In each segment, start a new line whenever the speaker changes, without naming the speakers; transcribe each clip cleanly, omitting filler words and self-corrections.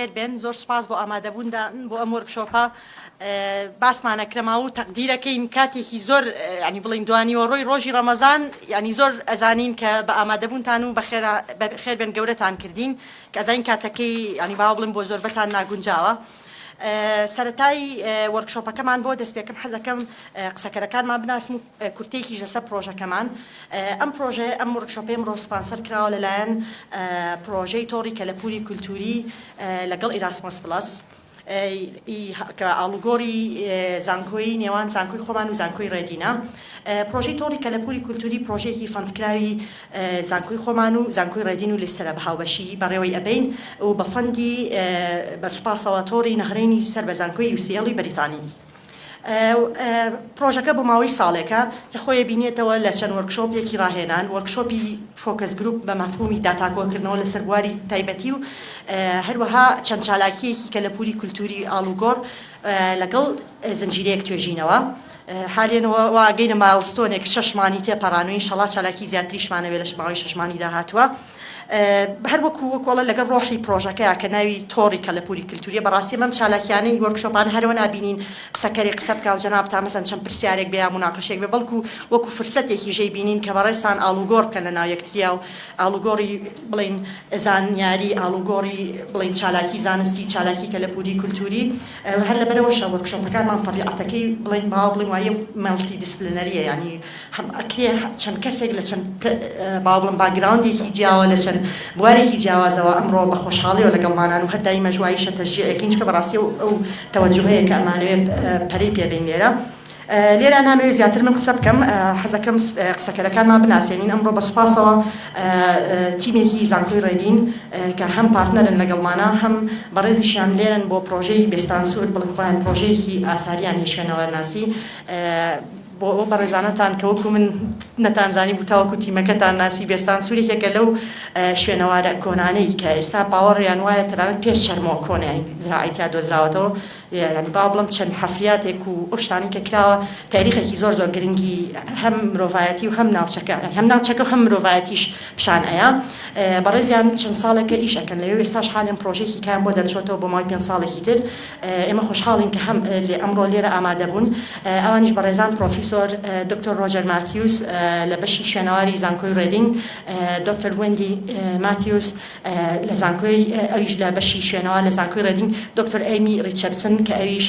بەخێر بێن زۆر سپاس بۆ ئامادەبووندا بۆ ئەم وەرکشۆپە باسمانە کرەما و تەقدیرەکەین کاتێکی زۆر ینی بڵین دوانیوەڕۆی ڕۆژی ڕەمەزان ینی زۆر ئەزانین کە بە ئامادەبوونتان و بەخێر بێن گەورەتان کردین کە ئەزانین کاتەکەی ینی باو بڵین بۆ زۆربەتان ناگونجاوە سەرەتای وەرکشۆپەکەمان بۆ دەست پێکەم حەزەکەم قسەکەرەکانمان بناسم و کورتێکی ژەسە پرۆژەکەمان ئەم پرۆژێ ئەم وەرکشۆپەی ئەمڕۆ سپانسەر کراوە لەلایەن پرۆژەی تۆڕی کەلەپوری کولتوری لەگەڵ ئیراسمۆس پڵەس کە ئاڵوگۆری زانکۆی نێوان زانکۆی خۆمان و زانکۆی ڕێدینە پرۆژەی تۆڕی کەلەپوری کولتوری پرۆژەیەکی فەندکراوی زانکۆی خۆمان و زانکۆی ڕێدین و لێسرە بەهاوبەشی بەڕێوەی ئەبین و بە فەندی بە سوپاسەوە تۆڕی نەهڕێنی سەر بە زانکۆی UCL بەریتانی پرۆژەکە بۆ ماوەی ساڵێکە کە خۆی بینێتەوە لە چەند وەرکشۆپێکی ڕاهێنان وەرکشۆپی فۆکەس گروپ بە مەفهومی داتاکۆکردنەوە لەسەر بواری تایبەتی و هەروەها چەند چالاکیەکی کەلەپوری کولتوری ئاڵوگۆڕ لەگەڵ زنجیرەیەک توێژینەوە حالێنەوە واگەینە مایلستۆنێک 6 مانی تێپەڕانووی ئینشەڵا چالاکی زیاتریشمانەوێ لە ماوەی 6 مانی داهاتووە هەر وەکوڵە لەگەڵ ڕۆحی پرۆژەکەیە کە ناوی تۆڕی کەلەپوری کولتوریە بەڕاستی مەم چالاکیانەی وەرکشۆپان هەرەوە نابینین قسەکەری قسە بکە و جەناب تا مەسەن چەند پرسیارێک بێ یا موناقەشێک بێ بەڵکو وەکو فرسەتێکی ژەی بینین کە بەڕێسان ئاڵوگۆڕ بکەن لە ناو یەکتریا و ئاڵوگۆڕی بڵین زانیاری ئاڵوگۆڕی بڵین چالاکی زانستی چالاکی کەلەپوری کولتوری هەر لەبەرەوەشە وەرکشۆپەکانمان فەڕیعەتەکەی بڵین باو بڵین وایە مەڵتی دیسپلینەریە ینی هەم ئەکرێ چەند کەسێک لە چەند باو بڵین باگراوندێکی جیاوە لە چەند بوارێکی جیاوازەوە ئەمڕۆ بە خۆشحاڵیەوە لەگەڵمانان و هەردای مەژواییشە تەشجیعێکینچ کە بەڕاستی ئەو تەوەجوهەیە کە ئەمانەوێت پەرەی پێبین لێرە نامەوێت زیاتر من قسە بکەم حەزەکەم قسەکەرەکانمان بناسێنین ئەمڕۆ بە سوپاسەوە تیمێکی زانکۆی ڕێدین کە هەم پارتنەرن لەگەڵمانە هەم بەڕێزیشیان لێرن بۆ پرۆژەی بێستانسور بڵین خۆیان پرۆژەیەکی ئاساریان هێشێنەوەرناسی بۆ ئەو بەڕێزانەتان کە وەکو من نەتانزانی بوو تاوەکو تیمەکەتان ناسی بێستانسوورێکێکە لەو شوێنەوارە کۆنانەی کە ئێستا باوەڕیان وایە تەنانەت پێش چەرمۆ کۆنیان زراعیتیا دۆزراوەتەوە ینی با بڵم چەند حەفریاتێک و ئەو شتانی کە کراوە تاریخێکی زۆر زۆر گرنگی هەم مرۆڤایەتی و هەم ناوچەکە هەم ناوچەکە و هەم مرۆڤایەتیش پیشان ئەیە بەڕێزیان چەند ساڵێکە ئیشەکەن لەوێ ئێستاش حالێن پرۆژێکی کام بۆ دەرچۆتەوە بۆ ماوەی 5 ساڵێکی تر ئێمە خۆشحاڵین کە هەم ئەمڕۆ لێرە ئامادە بوون ئەوانیش بەڕێزان پرۆفیسۆر دکتۆر ڕۆجەر ماتیوس لە بەشی شوێنەواری زانکۆی ڕێدینگ دکتۆر وێندی ماتیوس لە زانکۆی ئەویش لە بەشی شوێنەوە لە زانکۆی ڕێدینگ دکتۆر ئەیمی ریچاردسن کە ئەویش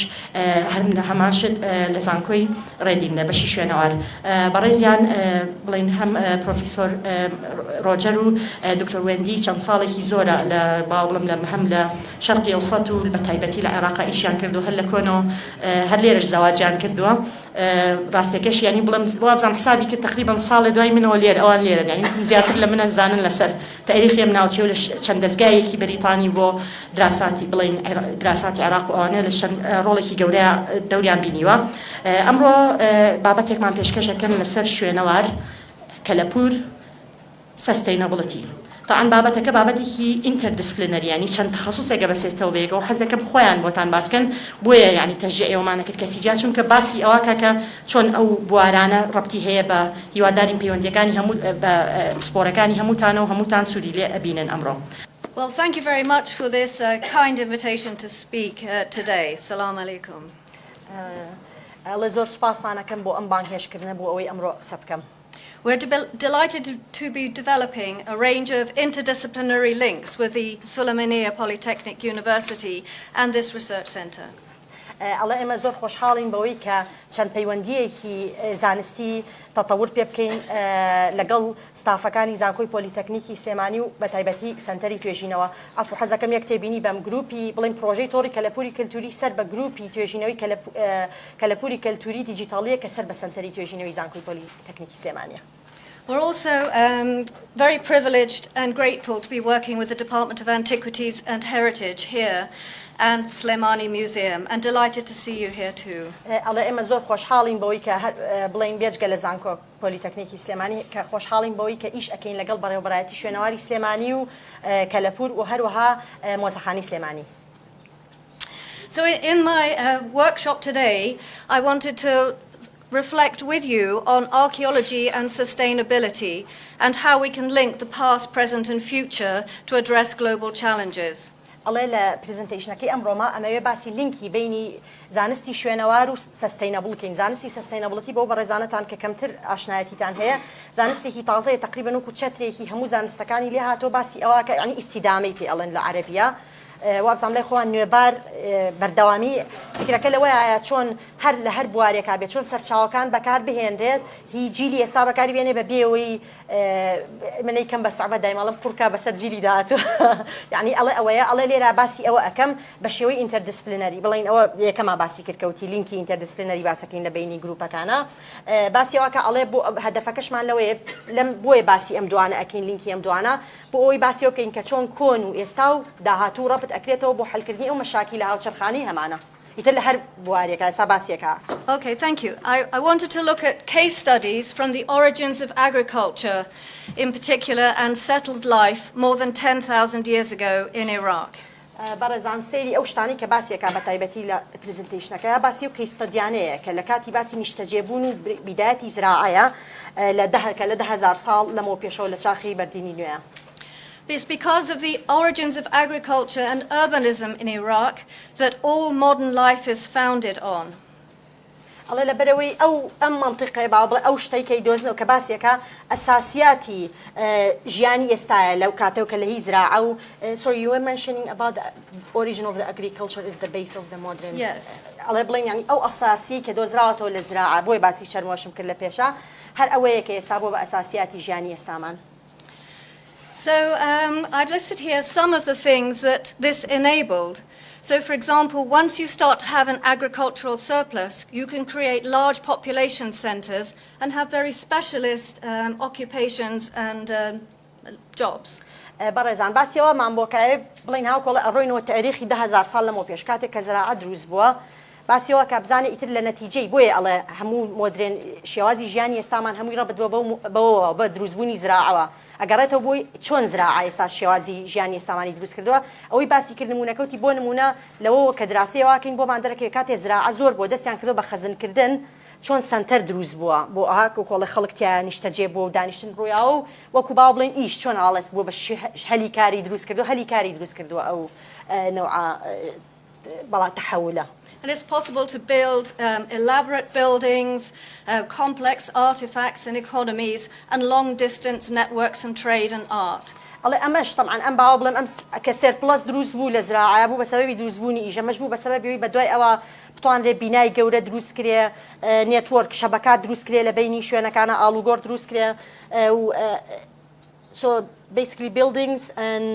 هەماشت لە زانکۆی ڕێدینگ لە بەشی شوێنەوار بەڕێزیان بڵین هەم پرۆفیسۆر ڕۆجەر و دکتۆر وێندی چەند ساڵێکی زۆرە لە باوڵم لە هەم لە شەرقی ئەوسەط و بە تایبەتی لە عێراقا ئیشیان کردو هەر لە کۆنەوە هەر لێرەش زەواجیان کردووە ڕاستیەکەش ینی بڵم بۆ بزانم حسابی کرد تقریبا ساڵێ دوای منەوە لێرە ئەوان لێرە ینی زیاتر لە منە زانن لەسەر تاریخی ئەم ناوچەی و لە چەند دەستگایەکی بەریتانی بۆ دراساتی بڵین دراساتی عێراق و ئەوانە لە چەند ڕۆڵێکی گەورەیە دەوریان بینیوە ئەمڕۆ بابەتێکمان پێشکەشەکەم لەسەر شوێنەوار کەلەپور سستینابڵتی طبعا بابەتەکە بابەتێکی ئینتەردیسپلینەری ینی چەند تەخەسوسێکە بەسێتەوە بێگە و حەزەکەم خۆیان بۆتان باسکەن بۆیە ینی تەشجیع ئێوەمانە کرد کەسی جا چونکە باسی ئەوە کە چۆن ئەو بوارانە ڕەبتی هەیە بە هیوادارین پەیوەندیەکانی هەموو بە سپۆرەکانی هەمووتانەوە هەمووتان سوودی لێ ئەبینن ئەمڕۆ.
Well, thank you very much for this kind invitation to speak today. Assalamu alaikum.
لە زۆر سوپاسانەکەم بۆ ئەم بانگهێشکردنە بۆ ئەوەی ئەمڕۆ قسە بکەم.
We're delighted to be developing a range of interdisciplinary links with the Sulaimani Polytechnic University and this research centre.
ئەڵێ ئێمە زۆر خۆشحاڵین بەوەی کە چەند پەیوەندیەکی زانستی تەتەور پێ بکەین لەگەڵ ستافەکانی زانکۆی پۆلیتەکنیکی سلێمانی و بە تایبەتی سەنتەری توێژینەوە ئەفو حەزەکەم یەک تێبینی بەم گروپی بڵین پرۆژەی تۆڕی کەلەپوری کللتوری سەر بە گروپی توێژینەوەی کەلەپوری کەلتوری دیجیتاڵیە کە سەر بە سەنتەری توێژینەوەی زانکۆی پۆلیتەکنیکی سلێمانیە.
We're also very privileged and grateful to be working with the Department of Antiquities and Heritage here and Sulaimani Museum and delighted to see you here too.
ئەڵێ ئێمە زۆر خۆشحاڵین بەوەی کە بڵین بێجگە لە زانکۆ پۆلیتەکنیکی سلێمانی کە خۆشحاڵین بەوەی کە ئیش ئەکەین لەگەڵ بەڕێوەبەرایەتی شوێنەواری سلێمانی و کەلەپور و هەروەها مۆزەخانی سلێمانی.
So in my workshop today I wanted to reflect with you on archaeology and sustainability and how we can link the past, present and future to address global challenges.
ئەڵێ لە پرزنتیشنەکەی ئەمڕۆمە ئەمەوێ باسی لینکی بینی زانستی شوێنەوار و سستینەبڵکەین زانستی سستینەبڵەتی بۆ بەڕێزانەتان کە کەمتر ئاشنایەتیتان هەیە زانستێکی تازەیە تقریبا وەکو چەترێکی هەموو زانستەکانی لێ هاتۆ باسی ئەوە کە یعنی ئیستیدامەی پێ ئەڵێن لە عەرەبیە وابزانام لای خۆیان نوێبار بەردەوامی فکرەکە لەوەیە چۆن هەر لە هەر بوارێکا بێت چۆن سەرچاوەکان بەکار بهێنرێت هی جیلی ئێستا بەکاری بێنێ بە بێەوەی منەی کەم بە سوعبە دایمەڵم قورکە بەسەر جیلی داهاتوە یعنی ئەڵێ ئەوەیە ئەڵێ لێرە باسی ئەوە ئەەکەم بە شێوەی ئینتەردیسپلینەری بڵین ئەوە یەکەمە باسی کردکەوتی لینکی ئینتەردیسپلینەری باسەکەین لە بینی گروپەکانە باسی ئەوە کە ئەڵێ بۆ هەدەفەکەشمان لەوەیە لەم بۆیە باسی ئەم دوانە ئەکەین لینکی ئەم دوانە بۆ ئەوەی باسی ئەوکەین کە چۆن کۆن و ئێستا و داهاتوو ڕەبت ئەکرێتەوە بۆ حەلکردنی ئەو مەشاکی لە هاوچەرخانەی هەمانە ئیتر لە هەر بوارێکە ئێستا باسیەکە.
Okay, thank you. I wanted to look at case studies from the origins of agriculture in particular and settled life more than 10,000 years ago in Iraq.
بەڕێزان سەیری ئەو شتانی کە باسیەکە بە تایبەتی لە پرزنتیشنەکە باسی و کەیستەدیانەیە کە لە کاتی باسی نیشتەجێبوون و بیدایەتی زراعەیە کە لە 10,000 ساڵ لەمەوە پێشەوە لە چاخی بەردینی نوێیە.
It's because of the origins of agriculture and urbanism in Iraq that all modern life is founded on.
ئەڵێ لەبەرەوەی ئەم منطقەی باوڵێ ئەو شتەی کەی دۆزنەوە کە باسیەکە ئەساسیاتی ژیانی ئێستایە لەو کاتەوە کە لە هی زراعە و sorry you were mentioning about the origin of the agriculture is the base of the modern.
Yes.
ئەڵێ بڵێن یعنی ئەو ئەساسی کە دۆزراوەتەوە لە زراعە بۆی باسی چەرمۆشم کرد لە پێشە هەر ئەوەیە کە ئێستا بۆ بە ئەساسیاتی ژیانی ئێستامان.
So I've listed here some of the things that this enabled. So, for example, once you start to have an agricultural surplus, you can create large population centres and have very specialist occupations and jobs.
بەڕێزان باسیەوە مامبۆکایە بڵین هاوکۆڵە ئەڕۆینەوە تاریخی 10,000 ساڵ لەمەوە پێش کاتێک کە زراعە دروست بووە باسیەوە کە بزانێ ئیتر لە نەتیجەی بۆیە ئەڵێ هەموو مۆدرن شێوازی ژیانی ئێستامان هەمووی ڕەبدووە بەوە بە دروستبوونی زراعەوە ئەگەڕێتەوە بۆی چۆن زراعە ئێستا شێوازی ژیانی ئێستامانی دروست کردووە ئەوەی باسی کرد نمونەکەوتی بۆ نمونە لەوەوە کە دراسەیەواکەین بۆمان دەرەکەوێت کاتێ زراعە زۆر بۆ دەستیان کردو بە خەزنکردن چۆن سنتەر دروست بووە بۆ ئەها کۆڵی خەڵکتیان نیشتەجێ بۆ و دانیشتن ڕوویاوە و وەکو باو بڵێن ئیش چۆن ئاڵێس بۆ بە هەلی کاری دروست کردو هەلی کاری دروست کردووە ئەو نەوعە بەڵا تەحەولە.
And it's possible to build elaborate buildings, complex artifacts and economies, and long-distance networks and trade and art.
ئەڵێ ئەمەش طبعا ئەم باوە بڵێم ئەم کە سێرپڵەس دروست بوو لە زراعە بوو بە سەبەبی دروستبوونی ئیش ئەمەش بوو بە سەبەبی بە دوای ئەوە بتوانرێ بینای گەورە دروست کرێ نێتوەرک شەبەکات دروست کرێ لە بینی شوێنەکانە ئاڵوگۆڕ دروست کرێ و so basically buildings and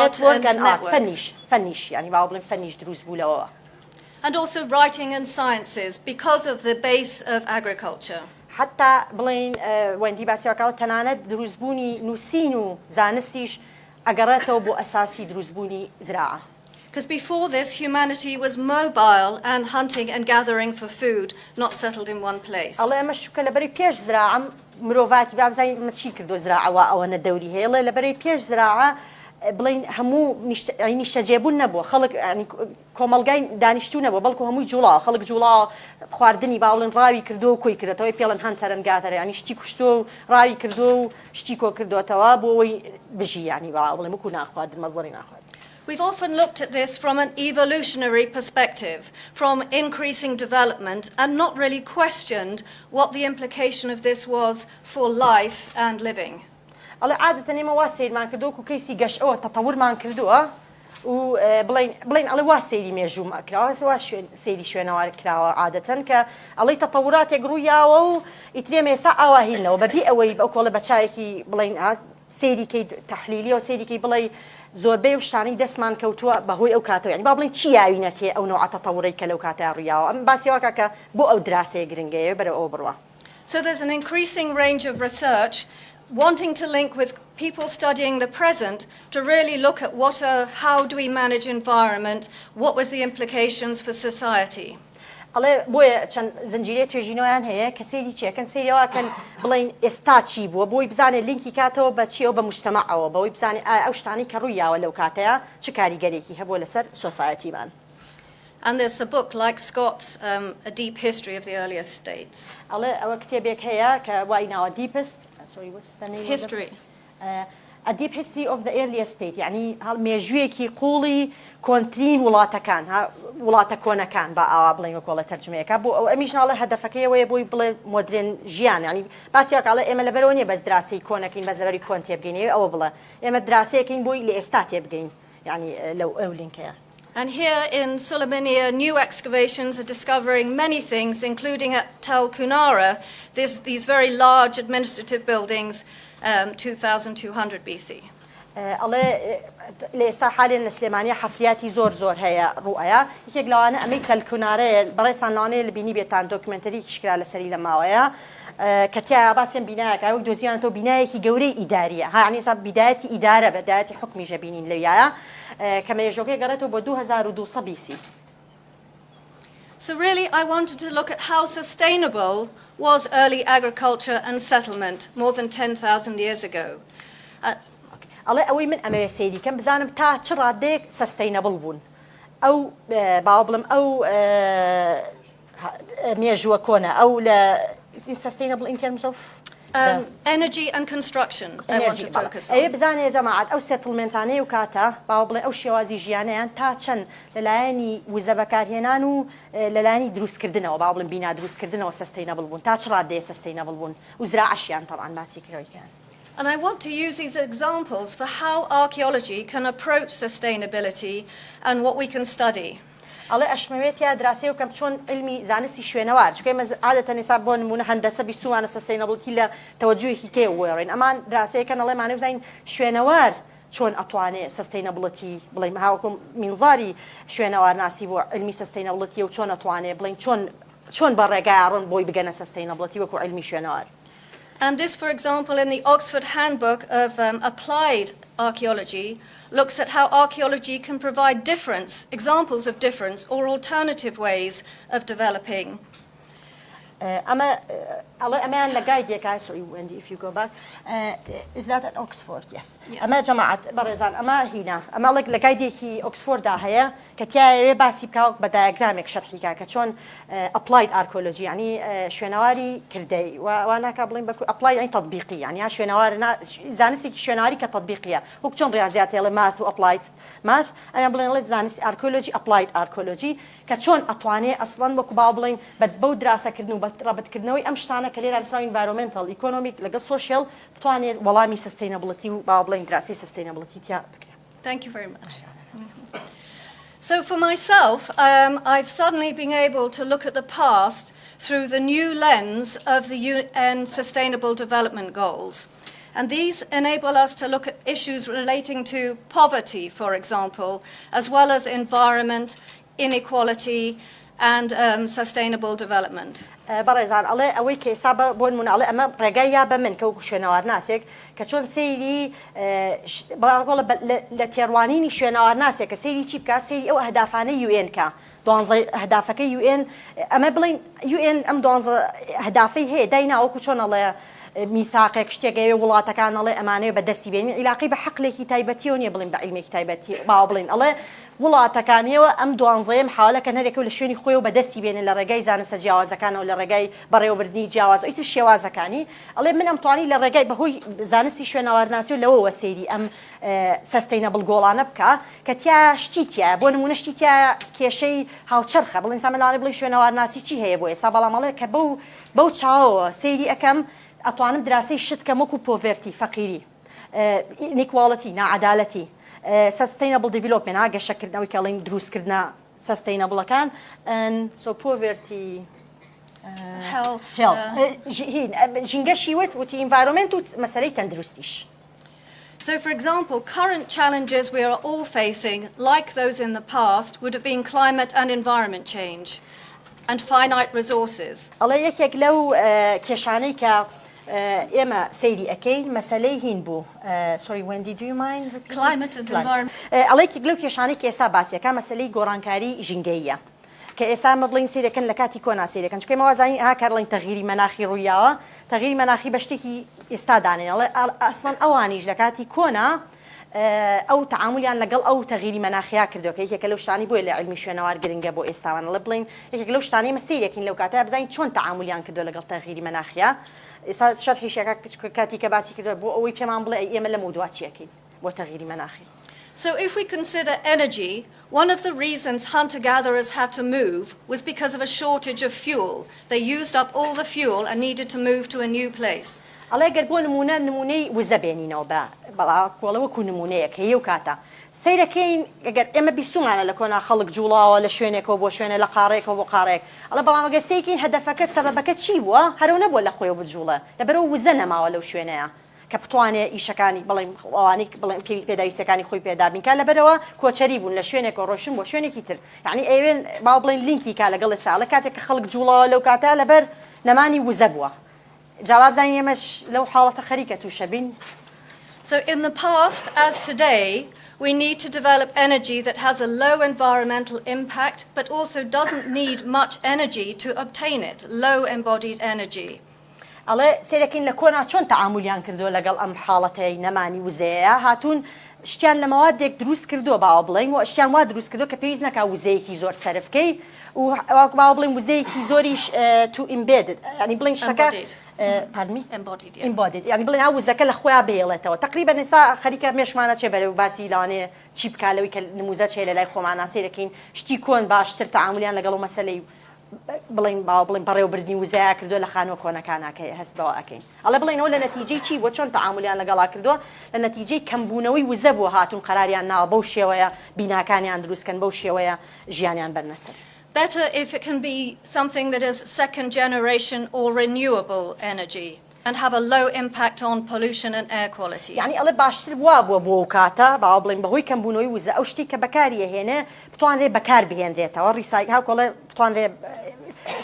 network and art فەنیش یعنی باوە بڵێم فەنیش دروست بوو لەوە.
And also writing and sciences because of the base of agriculture.
حتى بڵین وەندی باسیەکەوە تەنانەت دروستبوونی نووسین و زانستیش ئەگەڕێتەوە بۆ ئەساسی دروستبوونی زراعە.
Because before this, humanity was mobile and hunting and gathering for food, not settled in one place.
ئەڵێ ئەمە شوکە لەبەری پێش زراعە مرۆڤاتی بابزانین ئەمە چی کردو زراعەوە ئەوەنە دەوری هەیە لە لەبەری پێش زراعە بڵین هەموو نیشتەجێبوون نەبووە خەڵک کۆمەلگای دانیشتوو نەبووە بەڵکو هەمووی جوڵاوە خەڵک جوڵاوە خواردنی باوڵن ڕاوی کردو و کۆی کردێتەوەی پێڵەن هەنتەرن گاتەرە ینی شتی کوشتۆ و ڕاوی کردو و شتی کۆ کردوێتەوە بۆ ئەوەی بژی ینی باوڵێ وەکو ناخواردن مەزڵی ناخوارد.
We've often looked at this from an evolutionary perspective, from increasing development, and not really questioned what the implication of this was for life and living.
ئەڵێ عادەتەن ئێمە وا سەیرمان کردووە و کەیسی گەشتەوە تەتەورمان کردووە و بڵین ئەڵێ وا سەیری مێژوومە کراوە وا سەیری شوێنەوار کراوە عادەتەن کە ئەڵێ تەتەوراتێک ڕوویاوە و ئیترێمە ئێستا ئاواهینەوە بەبێ ئەوەی بەو کۆڵە بەچایەکی بڵین سەیریکەی تەحلیلی و سەیریکەی بڵێ زۆربەی و شتانەی دەستمان کەوتووە بەهۆی ئەو کاتەوە یعنی با بڵین چی یاوینەتێ ئەو نوع تەتەوڕەی کە لەو کاتە ڕوویاوە ئەم باسیەوە کە بۆ ئەو دراسەیە گرنگەیە بەرە ئەوە بڕوە.
So there's an increasing range of research wanting to link with people studying the present to really look at how do we manage environment, what was the implications for society.
ئەڵێ بۆیە چەند زنجیرێ توێژینەوەیان هەیە کە سەیری چیەکەن سەیریەوەکەن بڵین ئێستا چی بووە بۆی بزانێت لینکی کاتەوە بە چیەوە بە مجتەمەعەوە بەوەی بزانێت ئەو شتانی کە ڕوویاوە لەو کاتەیە چ کاریگەرێکی هەبووە لەسەر سۆسایەتیمان.
And there's a book like Scott's A Deep History of the Earlier States.
ئەڵێ ئەوە کتێبێک هەیە کە وای ناوە Deepest. Sorry, what's the name?
History.
a deep history of the earliest state يعني مێژوویەکی قوڵی کۆنترین وڵاتەکان وڵاتە کۆنەکان بە ئاوا بڵێن وەکۆڵە تەرجمەیەەکە بۆ ئەو ئەمیشناڵە هەدەفەکەیەوەیە بۆی بڵێ مۆدرێن ژیان ینی باسییاکڵە ئێمە لەبەرەوە نیە بەس دراسی کۆنەکەین بەس لەبەری کۆن تێبگەینەوە ئەوە بڵێ ئێمە دراسەیەکەین بۆی لە ئێستا تێبگەین یعنی لەو ئەو لینکەیە.
And here in Sulaimani, new excavations are discovering many things, including at Tel Kunara, these very large administrative buildings, 2200 BC.
الله لێستا حالێن لە سلێمانیە حەفریاتی زۆر هەیە ڕوئەیە یەکێک لەوانە ئەمەی تەلکونارەیە بەڕێسانانەیە لە بینی بێتان دۆکمنتەری کشکرا لەسەری لە ماوەیە کە تیا باسیێن بینایەکە وەک دۆزیانەوە بینایەکی گەورەی ئیداریە ها عنی بیدایەتی ئیدارە بەدایەتی حکمیشە بینین لەویایە کە مێژۆکەی گەڕێتەوە بۆ 2200 BC.
So really I wanted to look at how sustainable was early agriculture and settlement more than 10,000 years ago.
الله ئەوەی من ئەمەوێ سەیری کەم بزانم تا چ ڕادێک سەستەینەبڵ بوون ئەو باوە بڵم ئەو مێژووە کۆنە ئەو لە sustainable in terms of
energy and construction I want to focus on.
ئەوێ بزانێ جەماعەت ئەو سێتڵمنتانەی و کاتە باوە بڵێ ئەو شێوازی ژیانەیان تا چەند لەلایەنی وزە بەکارهێنان و لەلایەنی دروستکردنەوە باوە بڵم بینا دروستکردنەوە سەستەینەبڵ بوون تا چ ڕادەیە سەستەینەبڵ بوون و زراعەشیان تەڵعان باسی کردەوەیکەن.
And I want to use these examples for how archaeology can approach sustainability and what we can study.
ئەڵێ ئەشمەوێت یا دراسەیە وکەم چۆن علمی زانستی شوێنەوار چکە ئێمە عادەتەن ئێستا بۆ نمونە هەندەسە بیستوانە سەستەینەبڵتی لە تەوەجوهێکی کێوەڕێن ئەمان دراسەیەکەن ئەڵێمانە بزانین شوێنەوار چۆن ئەتوانێت سەستەینەبڵەتی بڵێم هاوکم مینزاری شوێنەوار ناسی بۆ علمی سەستەینەبڵەتی و چۆن ئەتوانێت بڵێن چۆن بە ڕێگای ڕۆن بۆی بگەنە سەستەینەبڵەتی وەکو علمی شوێنەوار.
And this, for example, in the Oxford Handbook of Applied Archaeology, looks at how archaeology can provide examples of difference or alternative ways of developing.
أمان لقايدك sorry Wendy if you go back is that at Oxford yes أما جماعة برزان أما هنا أما لقايدك أكسفورد هي كتيا باسي بكاو بدايجرامك شرحي كشون applied archaeology يعني شوينواري كردي وأنا كابلين بكو apply يعني تطبيقي يعني شوينوارنا زانسي شوينواري كتطبيقية هو كشون رياضيات يلا math و applied math أنا بلين ليش زانسي archaeology applied archaeology كشون أتواني أصلاً بكو بابلين بدبو دراسة كردنو رابط كردنوي أمشتانا كليرا لسنا environmental economic لقى social بتواني والامي sustainability وبابلين دراسة sustainability تيا.
Thank you very much. So for myself, I've suddenly been able to look at the past through the new lens of the UN Sustainable Development Goals. And these enable us to look at issues relating to poverty, for example, as well as environment, inequality, and sustainable development.
برزان الله أويك سبب بون من الله أما رجايا بمن كوكو شنوار ناسك كشون سيري والله لتيروانيني شنوار ناسك سيري شيء كا سيري أو أهدافاني UN كا دونزي أهدافك UN أما بلين UN أم دونزي أهدافي هي دينا أو كشون الله ميثاقك شتيجي ولا تكان الله أمانة بدسي بين علاقة بحق لك تايبتي بلين بعلمك تايبتي ما بلين الله ولا تكاني وأم دوانزي محاولة كان هذا كل شيء خوي وبدسي بين الرجاي زانس جواز كان ولا الرجاي بري وبردني جواز أي تشي جواز كاني الله من أم طاني للرجاي بهوي زانسي شو نوارناسي ولا هو سيدي أم sustainable goal أنا بكا كتيا شتيتيا بون منشتيتيا كشيء هاو شرخة بالإنسان من أنا بلي شو نوارناسي شيء هي بوي صابلا ماله كبو تشاو سيدي أكم أطوان دراسي شت كموكو poverty فقيري inequality نا عدالتي sustainable development هاجا شكلنا ويكالين دروس كردنا sustainable كان and so poverty
health
جنجشي وتي environment ومسألة تندرستيش.
So, for example, current challenges we are all facing, like those in the past, would have been climate and environment change and finite resources.
الله يك لو كشاني ك إما سيدي أكيد مسألة هينبو. Sorry, Wendy, do you mind?
Climate and environment.
الله يك لو كشاني كيسا باسيا كمسألة جورانكاري جنجية. كإسا مبلين سيدي كن لكاتي كونا سيدي كن شكل ما وزعين هكارلين تغيير مناخي رياض تغيير مناخي بشتكي استاداني الله أصلاً أوانيج لكاتي كونا ئەو تعاملیان لەگەڵ ئەو تەغیری مەناخیا کردوکە یەکێکە لەو شتانی بۆیە لە علمی شوێنەوار گرنگە بۆ ئێستاوانە بڵین یەکێک لەو شتانی مەسیرێکین لەو کاتە بزانین چۆن تعاملیان کردو لەگەڵ تەغیری مەناخیا ئێستا شەرحیشەکە کاتی کە باسی کردو بۆ ئەوەی پێمان بڵێ ئێمە لە موودوا چیەکەین بۆ تەغیری مەناخی.
So if we consider energy, one of the reasons hunter-gatherers had to move was because of a shortage of fuel. They used up all the fuel and needed to move to a new place.
ئەڵێ گەر بۆ نمونەی وزە بێنینەوە بەڵا کۆڵەوەکو نمونەیەک هەیە و کاتە سەیرەکەین ئەگەر ئێمە بیستمانە لە کۆنا خەڵک جوڵاوە لە شوێنێکەوە بۆ شوێنە لە قارێکەوە بۆ قارێک ئەڵە بەڵام ئەگەر سەیرەکەین هەدەفەکە سەبەبەکە چی بووە هەرەو نەبووە لە خۆی بجوڵە لەبەرەوە وزە نەماوە لەو شوێنەیە کە بتوانێت ئیشەکانی بڵێم ئەوانەی بڵێم پێداویستەکانی خۆی پێدابینکە لەبەرەوە کۆچەری بوون لە شوێنێکەوە ڕۆشن بۆ شوێنێکی تر یعنی ئەوێن باو بڵێن لینکی کا لەگەڵ ئێستا لە کاتێک کە خەڵک جوڵاوە لەو کاتە لەبەر نەمانی وزە بووە. جواب زاني يمش لو حالة خريكة توشبين.
So in the past, as today, we need to develop energy that has a low environmental impact, but also doesn't need much energy to obtain it, low embodied energy.
الله سيركين لكونا شون تعامليان كردو لقل أم حالتي نماني وزيا هاتون اشتيان لموادك دروس كردو باوبلين واشتيان واد دروس كردو كبيزنا كوزيكي زور صرفكي وباوبلين وزيكي زوريش to embedded يعني بلين شكا pardon me
embodied
embodied يعني بلين عاوز ذاك الأخوة بيلته تقريبا نسا خريكة مش معنا شبه وباسي لانه تشيب كالوي كالنموذج شيء لا يخو معنا سيركين شتيكون باشتر تعامليان لقلو مسألة بلين بريو بردني وزايا كردو لخانو كونا كانا كي هسدوا أكين الله بلين ولا نتيجة شيء وشون تعامليان لقلا كردو النتيجة كم بونوي وزبوا هاتون قراريان نا بوشيا ويا بنا كان يندرس كان بوشيا ويا جيانيان بالنسر.
Better if it can be something that is second generation or renewable energy and have a low impact on pollution and air quality.
يعني الله باشتر بوكاتا باوبلين بهوي كم بونوي وزا أو شتي كبكارية هنا بتوان ري بكار بهن ذاته وريسايكل هاو كله بتوان ري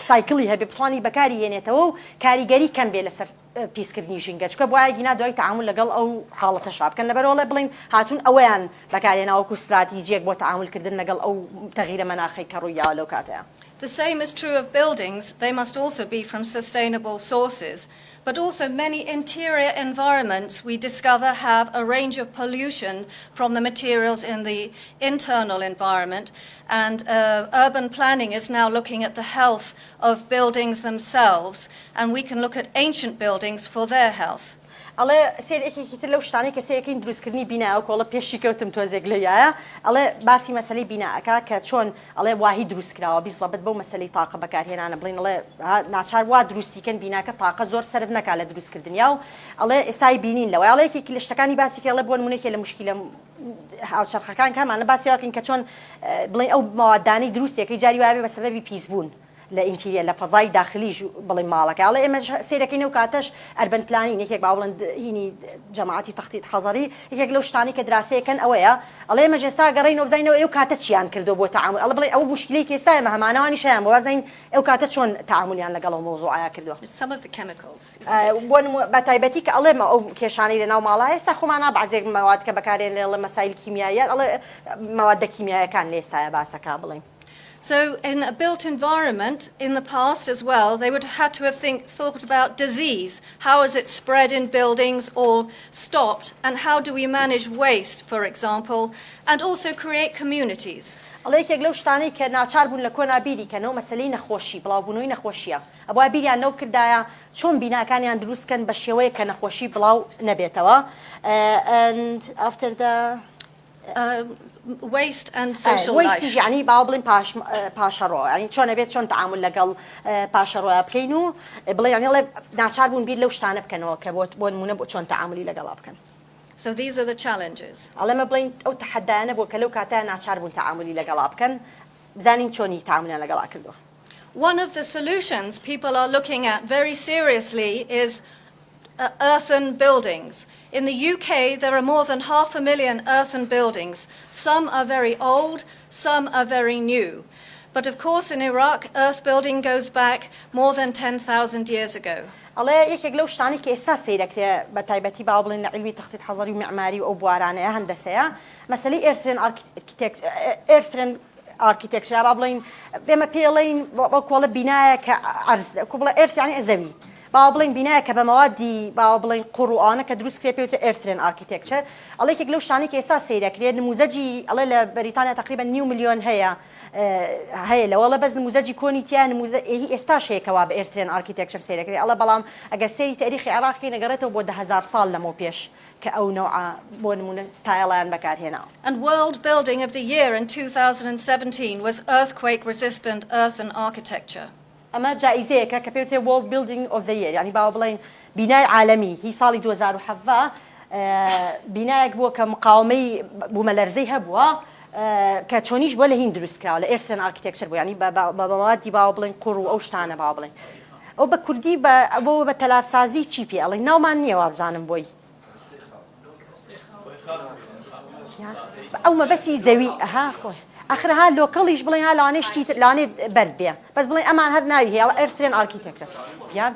سايكلي هبي بتواني بكاري هنا تو كاريجري كم بيلسر بيس كردني جنگش كبوا عجينا دوي تعامل لقل أو حالة شاب كان نبرة بلين هاتون أوان بكارينا أو كاستراتيجية بو تعامل كردن لقل أو تغيير مناخي كرويا لو كاتا.
The same is true of buildings. They must also be from sustainable sources. But also many interior environments we discover have a range of pollution from the materials in the internal environment. And urban planning is now looking at the health of buildings themselves. And we can look at ancient buildings for their health.
الله سير إيش كتير لو شتاني كسير كين دروس كرني بناء وكله بيشي كوتم توزيق ليا الله باسي مسألة بناء كشون الله واحد دروس كراوه بالضبط بو مسألة طاقة بكار هنا أنا بلين الله ناشر واحد دروس كان بناء كطاقة زور صرفنا كعلى دروس كردنيا الله ساي بينين لو الله كي اشتكاني باسي كله بون منك له مشكلة أو شرخ كان كمان أنا باسي لكن كشون بلين أو مواداني دروس كي جاري وابي بسبب بيسبون لإنتيريا لفضاي داخلي شو بلين مالك على إما سيركينو كاتش أربن بلانين هيك بعولن هني جماعتي تخطيط حضري هيك لو شتاني كدراسة كان أويا على إما جنسا قرينو بزينو إيو كاتش يان كردو بو تعامل الله بلي أو مشكلة كيسا ما معنا واني شيء ما بزين إيو كاتش شون تعامل يان لقالو موضوع كردو.
Some of the chemicals.
ون بتايبتيك الله ما أو كيشاني لنا ومالها يسخو معنا بعض مواد كبكارين الله مسائل كيميائية الله مواد كيميائية كان ليسا باسا كابلين.
So in a built environment, in the past as well, they would have had to have thought about disease. How is it spread in buildings or stopped? And how do we manage waste, for example, and also create communities?
الله يكلو شتاني كنا شاربون لكونا بيدي كانوا مسألين خوشي بلا بنوين خوشيا أبغى بيدي أنو كردايا شون بنا كان يندرس كان بشوي كان خوشي بلا نبيتوا and after the
waste and social life.
waste يعني باوبلين باشرو يعني شون أبيت شون تعامل لقل باشرو أبكينو بلا يعني الله ناشاربون بيد لو شتانه بكنوا كبوت بون منبو شون تعاملي لقل أبكن.
So these are the challenges.
الله ما بلين أو تحدانا بوكلو كاتنا ناشاربون تعاملي لقل أبكن زانين شوني تعاملنا لقل أكلو.
One of the solutions people are looking at very seriously is earthen buildings. In the UK, there are more than 500,000 earthen buildings. Some are very old, some are very new. But of course, in Iraq, earth building goes back more than 10,000 years ago.
الله يكلو شتاني كأساسي لك بتايبتي باوبلين علمي تخطيط حضري ومعماري وأبوارانة هندسة مسألة earthen architecture باوبلين بما بيلين وقول بناء كعرض كقول earth يعني زمي
باو بڵین بینایە کە بە مەوادی باو بڵین قوڕوانە کە دروست کرێ پێوتە ئێرترێن ئارکیتێکچەر ئەڵێ یەکێک لەو شتانەی کە ئێستا سەیرەکرێت نموزەجی ئەڵێ لە بەریتانیا تقریبا 9 ملیۆن هەیە لەوەڵە بەس نموزەجی کۆنی تیا نموزەی ئێستاش هەیەکەوا بە ئێرترێن ئارکیتێکچەر سەیرەکرێت ئەڵێ بەڵام ئەگەر سەیری تاریخی عێراقی نەگەڕێتەوە بۆ 10,000 ساڵ لەمەوە پێش کە ئەو نەوعە بۆ نمونە ستایڵیان بەکارهێنا.
And World Building of the Year in 2017 was earthquake-resistant earthen architecture.
ئەمە جائزەیەکە کە پێوتێ World Building of the Year یعنی باوە بڵێن بینای عالەمی هی ساڵی 2017 بینایەک بووە کە مقاومەی بوومەلەرزەی هەبووە کە چۆنیش بۆ لە هین دروستکراوە لە ئێرترێن ئارکیتێکچەر بوو یعنی بە مەوادی باوە بڵێن قوڕ و ئەو شتانە باوە بڵێن ئەو بە کوردی بۆ بە تەلارسازی چی پێ ئەڵێن ناومان نییە وابزانم بۆی ئەو مەبەسی زەوی ئەها خۆی ئەخرها لۆکەڵیش بڵێن ها لانێ شتی لانێ بەرد بێ بەس بڵێن ئەمان هەر ناوی هەیە ئێرترێن ئارکیتێکچەر یان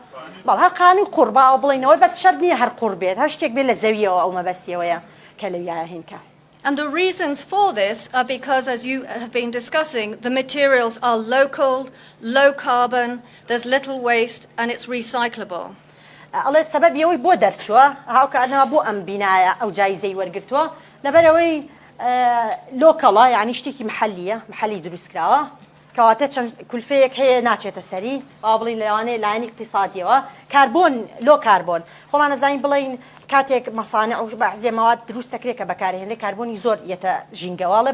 بەڵ هەر قانوی قوڕ باوە بڵێنەوەی بەس شەرت نییە هەر قوڕ بێت هەر شتێک بێت لە زەویەوە ئەو مەبەسیەوەیە کە لەویایە هینکە.
And the reasons for this are because, as you have been discussing, the materials are local, low carbon, there's little waste, and it's recyclable.
ئەڵێ سەبەبیەوەی بۆ دەرچووە هاوکاتنەوە بۆ ئەم بینایە ئەو جایزەی وەرگرتووە لەبەرەوەی لۆکەڵە یعنی شتێکی محەلی دروستکراوە کەواتە چەند کولفەیەک هەیە ناچێتە سەری با بڵین لەوانەیە لایەنی اقتصادیەوە کاربۆن لۆ کاربۆن خۆمان نەزانین بڵین کاتێک مەسانع و بەعزێ مەواد دروست دەکرێت کە بەکارهێنێ کاربۆنی زۆر یەتە ژینگەواڵێ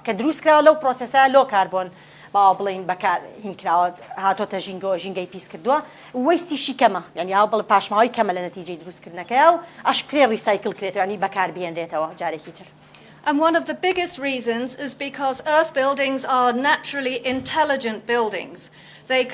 کە دروست کراوە لەو پرۆسەسە لۆ کاربۆن با بڵین بەکار هینکراوە هاتۆتە ژینگەی پیس کردووە وەستیشی کەمە یعنی هاو بڵ پاشماوی کەمە لە نەتیجەی دروستکردنەکەیە و ئەشکرێ ریسایکل کرێتەوە ینی بەکار بێنرێتەوە جارێکی تر.
And one of the biggest reasons is because earth buildings are naturally intelligent buildings. They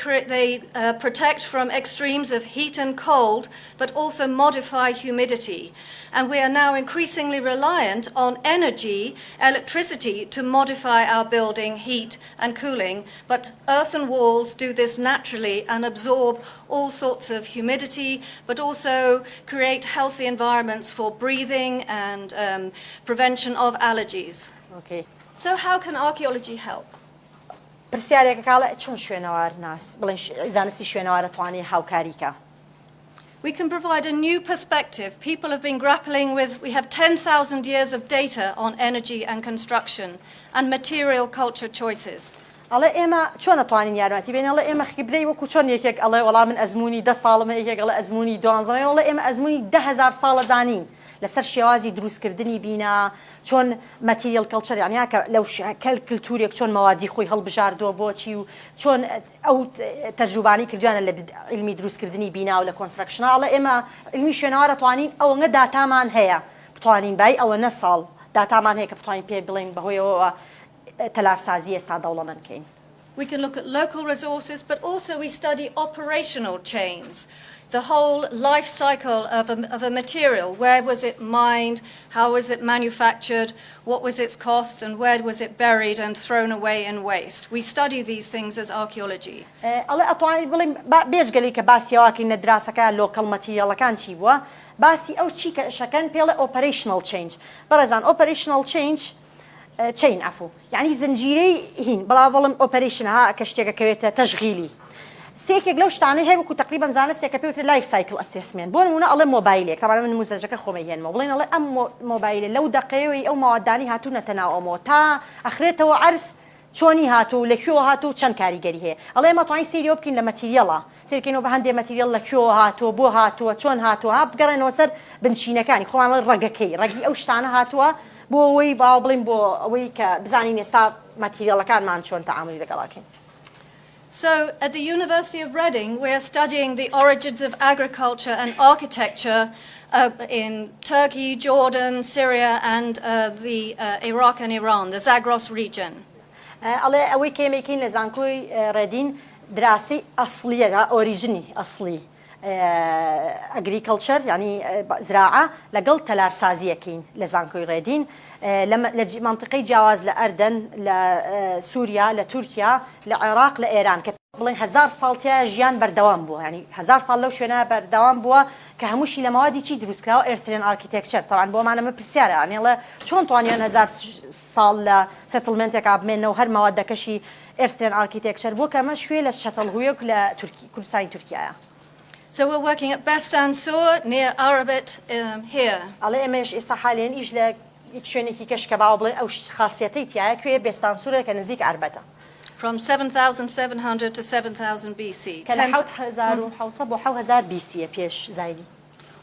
protect from extremes of heat and cold, but also modify humidity. And we are now increasingly reliant on energy, electricity, to modify our building heat and cooling. But earthen walls do this naturally and absorb all sorts of humidity, but also create healthy environments for breathing and prevention of allergies.
Okay.
So how can archaeology help?
پرسیارێکە کاڵە چۆن شوێنەوار ناس بڵێن زانستی شوێنەوارە توانێت هاوکاریکە.
We can provide a new perspective. People have been grappling with, we have 10,000 years of data on energy and construction and material culture choices.
ئەڵێ ئێمە چۆن نەتوانین یارمەتی بێنین ئەڵێ ئێمە خیبرەی وەکو چۆن یەکێک ئەڵێ وەڵام من ئەزمموی 10 ساڵمە یەکێک ئەڵێ ئەزمموی 12 ئەڵێ ئێمە ئەزمموی 10,000 ساڵە زانین لەسەر شێوازی دروستکردنی بینا چۆن ماتیریال کەلچەر یعنی کە لەو کەلتورێک چۆن مەوادی خۆی هەڵبژاردووە بۆچی و چۆن ئەو تەجروبانی کردویانە لە علمی دروستکردنی بینا و لە کۆنستراکشن ئەڵێ ئێمە علمی شوێنەوارە توانین ئەوەنگە داتامان هەیە بتوانین بای ئەوە نە ساڵ داتامان هەیە کە بتوانین پێ بڵین بەهۆیەوە تەلارسازی ئێستا دەوڵەمەندکەین.
We can look at local resources, but also we study operational chains. The whole life cycle of a material. Where was it mined? How was it manufactured? What was its cost? And where was it buried and thrown away in waste? We study these things as archaeology.
ئەڵێ ئەتوانین بڵین بێژگەلی کە باسیەوەکەین لە دراسەکە لۆکەڵ مەتیریەڵەکان چی بووە باسی ئەو چی کە شەکەن پێڵێ operational change. بەڕێزان operational change chain عفو یعنی زنجیرەی هین بەڵا بڵم operation ها کە شتێکەکەوێتە تەشغیلی سێکێک لەو شتانەی هەیە وەکو تقریبا زانستێکە پێوترێت لايف سايكل ئەسسمنت بۆ نمونە ئەڵێ مۆبایلێک تەمانە من نموزەجەکە خۆمە هێنمەوە بڵێن ئەڵێ ئەم مۆبایلە لەو دقەیەوەی ئەو ماوەدانی هاتوونەتە ناو ئەمەوە تا ئەخرێتەوە عەرز چۆنی هاتوو لەکوێوە هاتوو چەند کاریگەری هەیە ئەڵێ ئێمە توانین سەیریەوە بکەین لە مەتیریەڵە سەیرکەینەوە بە هەندێک مەتیریەڵ لەکوێوە هاتووە بۆ هاتووە چۆن هاتووە ها بگەڕێنەوە سەر بنشینەکانی خۆمان ڕێگەکەی ڕێگی ئەو شتانە هاتووە بۆ ئەوەی باو بڵین بۆ ئەوەی کە بزانین ئێستا مەتیریەڵەکانمان چۆن تەعاملی لەگەڵاکەین.
So, at the University of Reading, we are studying the origins of agriculture and architecture in Turkey, Jordan, Syria, and Iraq and Iran, the Zagros region.
ئەڵێ ئەوەی کێمێکین لە زانکۆی ڕێدین دراسی ئەسلیە ئۆریژنی ئەسلی ئەگریکەلچەر ینی زراعە لەگەڵ تەلارسازیەکەین لە زانکۆی ڕێدین لە منطقەی جیاواز لە ئەردەن لە سووریا لە تورکیا لە عێراق لە ئێران کە بڵێن 1000 ساڵتیە ژیان بەردەوام بووە ینی 1000 ساڵ لەو شوێنە بەردەوام بووە کە هەمووشی لە مەوادی چی دروستکراوە ئێرترێن ئارکیتێکچەر تەوان بۆمانەمە پرسیارە ئەنێڵە چۆن توانیان 1000 ساڵ لە سێتڵمنتێکا بمێنەوە هەر مەوادەکەشی ئێرترێن ئارکیتێکچەر بۆ کەمە شوێ لە شەتەڵهویەک لە کوردستانی تورکیایە.
So we're working at Bestansur near Arabat here.
ئەڵێ ئێمەش ئێستا حالێن ئیش لە یەک شوێنێکی کەش کە باوە بڵێ ئەو خاصیەتەی تایە کوێ بێستانسوورە کە نزیک ئاربەتە.
From 7,700 to 7,000 BC.
کە لە 1700 بۆ 7000 BC پێش زایدی.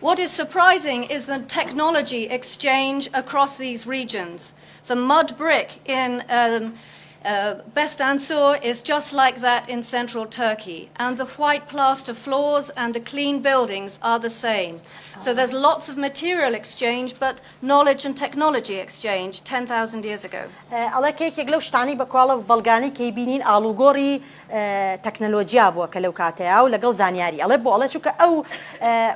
What is surprising is the technology exchange across these regions. The mud brick in Bestansur is just like that in central Turkey, and the white plaster floors and the clean buildings are the same. So there's lots of material exchange, but knowledge and technology exchange 10,000 years ago.
ئەڵێ کێکێک لەو شتانی بەکواڵە بەڵگانی کەی بینین ئاڵوگۆڕی تەکنەلۆجیا بووە کە لەو کاتەیە و لەگەڵ زانیاری ئەڵێ بۆ ئەڵێ چونکە ئەو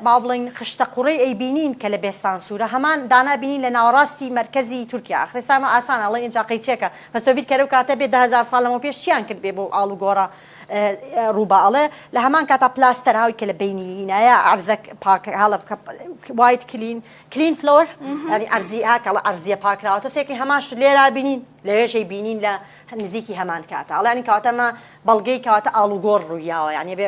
با بڵین خشتە قوڕەی ئەی بینین کە لە بێستانسوورە هەمان دانا بینین لە ناوەڕاستی مرکزی تورکیا ئەخرستان و ئاسان ئەڵێ ئینجا قەیچێکە بەسەبیت کە لەو کاتە بێ 10,000 ساڵ لەمە پێش چیان کرد بێ بۆ ئاڵوگۆڕە ڕووباڵێ لە هەمان کاتا پلاستەر هاوی کە لە بینی هینایە ئەرزە پاک هەڵە وايت کلین فلۆر ینی ئەرزی هاکەڵە ئەرزیە پاکراوە تۆسێکی هەماش لێرا بینین لەوێژەی بینین لە نزیکی هەمان کاتە ئەڵانی کاتەمە بەڵگەی کاتە ئاڵوگۆڕ ڕوویاوە یعنی بێ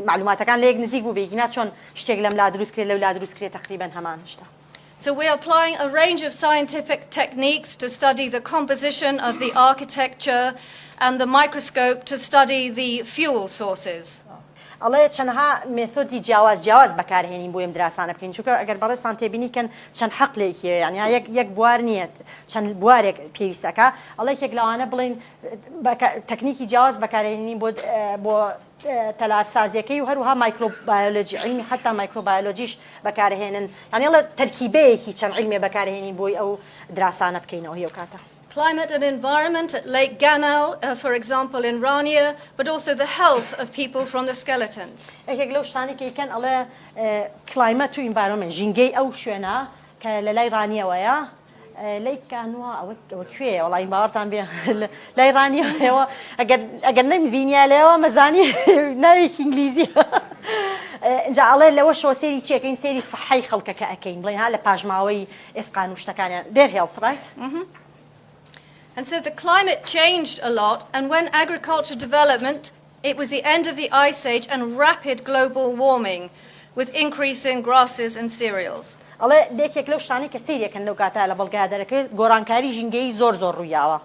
معلوماتەکان لە یەک نزیک بوو بێگینا چۆن شتێک لەم لا دروستکرێت لەو لا دروستکرێت تقریبا هەمان شتە.
So we're applying a range of scientific techniques to study the composition of the architecture and the microscope to study the fuel sources.
ئەڵێ چەندها مێثۆدی جیاواز بەکارهێنین بۆ ئێم دراسانە بکەین چونکە ئەگەر بەڕێستان تێبینیکەن چەند حەقلێکی یعنی یەک بوار نییە چەند بوارێک پێویستەکە ئەڵێ یەک لەوانە بڵین تەکنیکی جیاواز بەکارهێنین بۆ تەلارسازیەکەی و هەروها مایکرۆبایۆلۆجی علمی حتا مایکرۆبایۆلۆجیش بەکارهێنن یعنی ئەڵێ تەرکیبەیەکی چەند علمێ بەکارهێنین بۆی ئەو دراسانە بکەینەوە هێو کاتە.
Climate and environment at Lake Ganao, for example, in Rania, but also the health of people from the skeletons.
یەکێک لەو شتانی کە یکەن ئەڵێ کلایمەت و ئینڤایرۆمنت ژینگەی ئەو شوێنە کە لە لای ڕانیەوەیە لای کانووە ئەوە کوێیە وەڵی باوەڕتان بێ لای ڕانیەوەیەوە ئەگەر نەمیبینیە لێەوە مەزانی ناوێکی ئینگلیزی اینجا ئەڵێ لەوە شۆ سێری چێکەین سێری سەحەی خەڵکەکە ئەەکەین بڵێن ها لە پاژماوەی ئێسقان و شتەکانیان their health right.
And so the climate changed a lot, and when agriculture development, it was the end of the Ice Age and rapid global warming with increase in grasses and cereals.
ئەڵێ دێکێک لەو شتانی کە سیرێکن لەو کاتە لە بەڵگا دەرەکەوێت گۆڕانکاری ژینگەی زۆر ڕوویاوە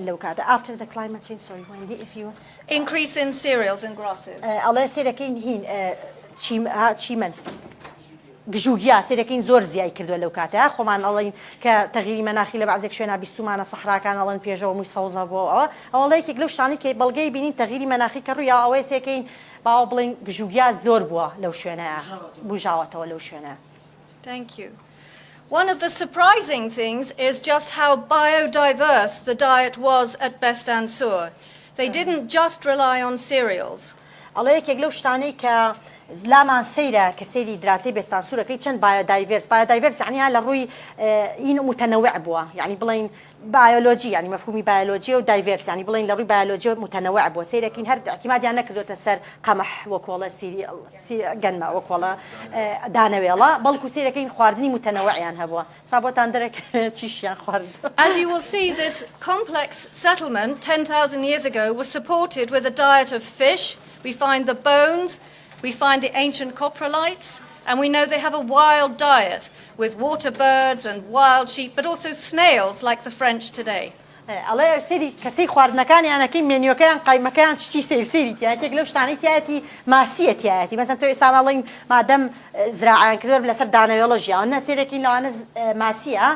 لەو کاتە after the climate change sorry Wendy if you
increase in cereals and grasses.
ئەڵێ سیرەکەین هین چیمەنس گژوگیا سیرەکەین زۆر زیای کردووە لەو کاتە خۆمان ئەڵین کە تەغیری مەناخی لە بەعزێک شوێنە بیستومانە سەحراکان ئەڵەن پێشەوە مووی سەوزە بۆ ئەوە یەکێک لەو شتانی کە بەڵگەی بینین تەغیری مەناخی کە ڕوویا ئەوەی سێکەین باوە بڵین گژوگیا زۆر بووە لەو شوێنەیە بژاوەتەوە لەو شوێنە.
Thank you. One of the surprising things is just how biodiverse the diet was at Bestansur. They didn't just rely on cereals.
ئەڵێ یەکێک لەو شتانەی کە زلامان سەیرە کە سەیری دراسی بێستانسوورەکەی چەند بایۆدایڤێرس یعنی لە ڕووی این متەنەوع بووە یعنی بڵین بایۆلۆجی یعنی مەفهومی بایۆلۆجی و دایڤێرس یعنی بڵین لە ڕووی بایۆلۆجی متەنەوع بووە سەیرەکەین هەر اعتیمادیان نەکردوتە سەر قەمەح وەکۆڵە گەنمە وەکۆڵە دانەوێڵە بەڵکو سەیرەکەین خواردنی متەنەوعیان هەبووە سابۆتان دەرەکە چیشیان خوارد.
As you will see, this complex settlement 10,000 years ago was supported with a diet of fish. We find the bones, we find the ancient coprolites, and we know they have a wild diet with water birds and wild sheep, but also snails like the French today.
ئەڵێ سەیری کەسەی خواردنەکانیانەکەی مێنیۆکەیان قایمەکەیان شتی سەیری تایەتێک لەو شتانی تایەتی ماسیە تایەتی مەسەن تۆ ئێستا ئەڵێن مادەم زراعیان کردووە لەسەر دانەوێڵە ژیانە سەیرێکی لەوانە ماسیە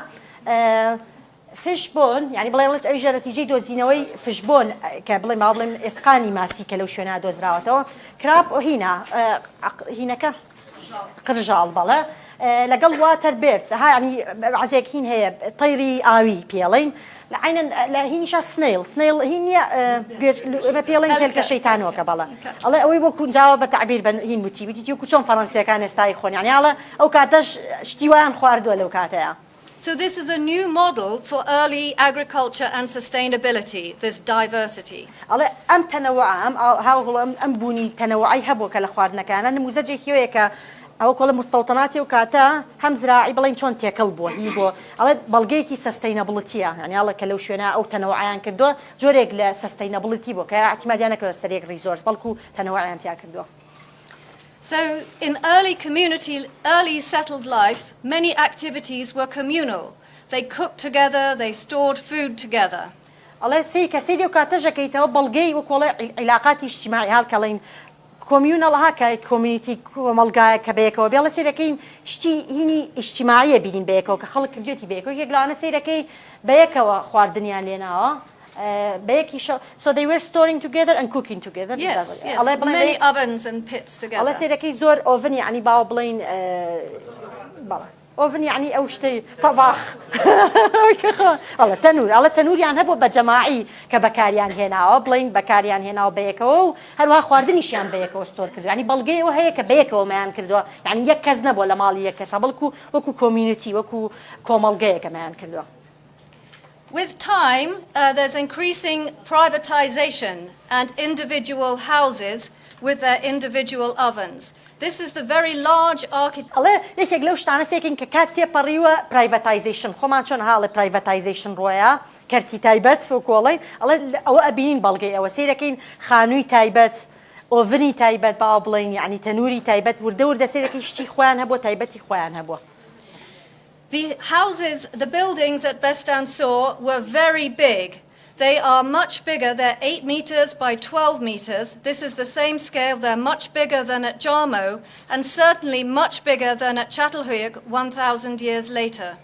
فشبۆن یعنی بڵێڵێت ئەوی ژەرەتیجەی دۆزینەوەی فشبۆن کە بڵێ ما بڵێن ئێسقانی ماسی کە لەو شوێنە دۆزراوەتەوە کراب هینە هینەکە قرژاڵ بەڵێ لەگەڵ واتەر بێرد ها ینی عزێک هین هەیە تەیری ئاوی پێڵین لە هینیشە سنیل هینیە پێڵین هێلکە شەیتانەوەکە بەڵێ ئەڵێ ئەوەی بۆ کونجاوە بە تعبیر بە هین وتی وتی و چۆن فەڕەنسیەکان ئێستای خۆن یانیاڵە ئەو کاتەش شتیوایان خواردووە لەو کاتەیە.
So this is a new model for early agriculture and sustainability, this diversity.
ئەڵێ ئەم تەنەوع ئەم بوونی تەنەوعی هەبوو کە لە خواردنەکانە نموزەجێکی هەیە کە ئەوە کۆڵە مستەوتەناتی و کاتە هەم زراعی بڵین چۆن تێکەڵ بووە هی بۆ ئەڵێ بەڵگەیەکی سەستەینەبڵتیە یانیاڵە کە لەو شوێنە ئەو تەنەوعیان کردووە جۆرێک لە سەستەینەبڵتی بوو کە احتیمادیان نەکردوە سەر یەک ریزۆرس بەڵکو تەنەوعیان تیا کردووە.
So in early settled life, many activities were communal. They cooked together, they stored food together.
الله سي كسيدي وكاتجا كيتو بلغي وكولا علاقات اجتماعية هالكلين كوميونال هاكا كوميونيتي كومالغا كبيكو بيلا سيركين شتي هني اجتماعية بينين بيكو كخلق كرديتي بيكو يقلانا سيركي بيكو خواردنيان لينا بيكي so they were storing together and cooking together.
Yes, many ovens and pits together.
الله سيركي زور اوفن يعني باو بلين بلا اوفن يعني او شتي طباخ الله تنور يعني هبو بجماعي كبكاريان هنا بلين بكاريان هنا وبيكو هروها خواردنيشيان بيكو ستور كردو يعني بلغي وهي كبيكو ما كردو يعني يكز نبو ولا مالي يكز بلكو وكو كوميونيتي وكو كومالغي كمان كردو.
With time, there's increasing privatization and individual houses with their individual ovens. This is the very large
الله يك لوش تانا سيكين كاتي بريوا privatization خمان شون هال privatization رويا كرتي تايبت فوقولين الله أو أبين بلغي أو سيركين خانوي تايبت أوفني تايبت بابلين يعني تنوري تايبت وردور ده سيركين شتي خوان هبو تايبتي خوان هبو.
The houses, the buildings at Bestansur were very big. They are much bigger. They're 8 meters by 12 meters. This is the same scale. They're much bigger than at Jarmo and certainly much bigger than at Çatalhöyük 1,000 years later.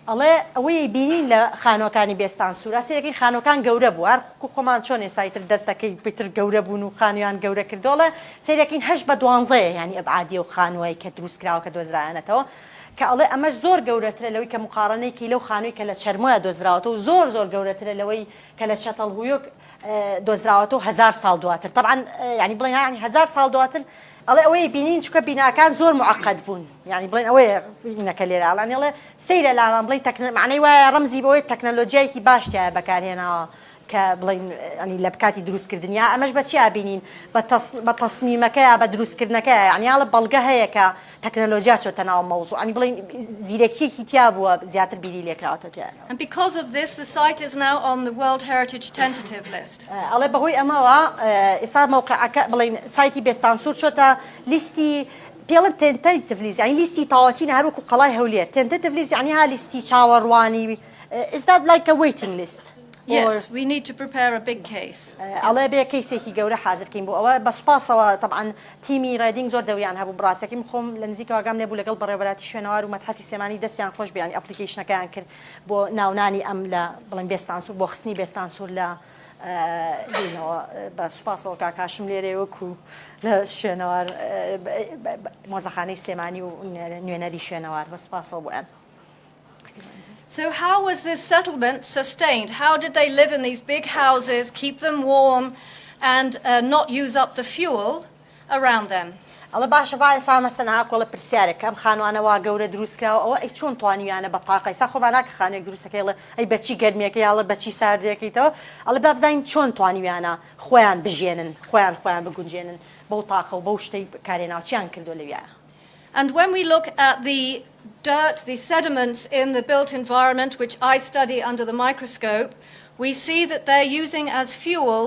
الله أوي بينين لا خانو كاني بيستانسور أسيركين خانو كان جورا بوار كوخمان شون سايتر دستكي بيتر جورا بونو خانيان جورا كردولا سيركين هش بدوانزة يعني أبعادي وخانوي كدروس كراو كدوزرانة تو كالله أما زور جورتر لوي كمقارنة كيلو خانوي كلا شرموها دوزراوتو زور جورتر لوي كلا Çatalhöyük دوزراوتو 1000 سال دواتر طبعا يعني بلين يعني 1000 سال دواتر الله أوي بينين شو كبينا كان زور معقد بون يعني بلين أوي بينا كليرة يعني الله سيرة لا بلين معني ورمزي بوي التكنولوجيا كي باشتها بكار هنا كبلين يعني لبكاتي دروس كردنيا أمش بتشي بينين بتصميمك بدروس كردنك يعني على بلقها هيك تكنولوجيا شو تناول موضوع يعني بلين زيركي كتاب وزيادة بيدي لك رأته.
And because of this, the site is now on the World Heritage Tentative List.
الله بهوي أما إصار موقع بلين سايتي بستانسور شو تا ليستي بيلم tentative list يعني ليستي طاوتين هروكو قلاي هولير tentative list يعني ها ليستي شاورواني is that like a waiting list?
Yes, we need to prepare a big case.
الله يبي كيسي كي جورا حاضر كين بو أو بس باصوا طبعا تيمي رايدينج زور دوي عنها براسك كم خم لنزيك وعجمنا بقول لقلب بريبراتي شو نوار ومتحف سليماني دس يعني خوش بيعني application كان كر بو ناوناني أم لا بلن بيستانسور بو خسني بيستانسور لا بس باصوا كاكاشم ليري وكو لا شو نوار موزخاني سليماني ونيوناري شو نوار بس باصوا بوان.
So how was this settlement sustained? How did they live in these big houses, keep them warm, and not use up the fuel around them?
الله باش باي سامة سنة كل برسيارك كم خانو أنا واجورة دروس كلا أو أي شون تواني أنا بطاقة يسخو بناك خانك دروس كلا أي بتشي قدمي كي الله بتشي ساردي كي تو الله باب زين شون تواني أنا خوان بجينن خوان بجونجينن بوطاقة وبوشتي كارينا وشان كردو ليا.
And when we look at the dirt, the sediments in the built environment, which I study under the microscope, we see that they're using as fuel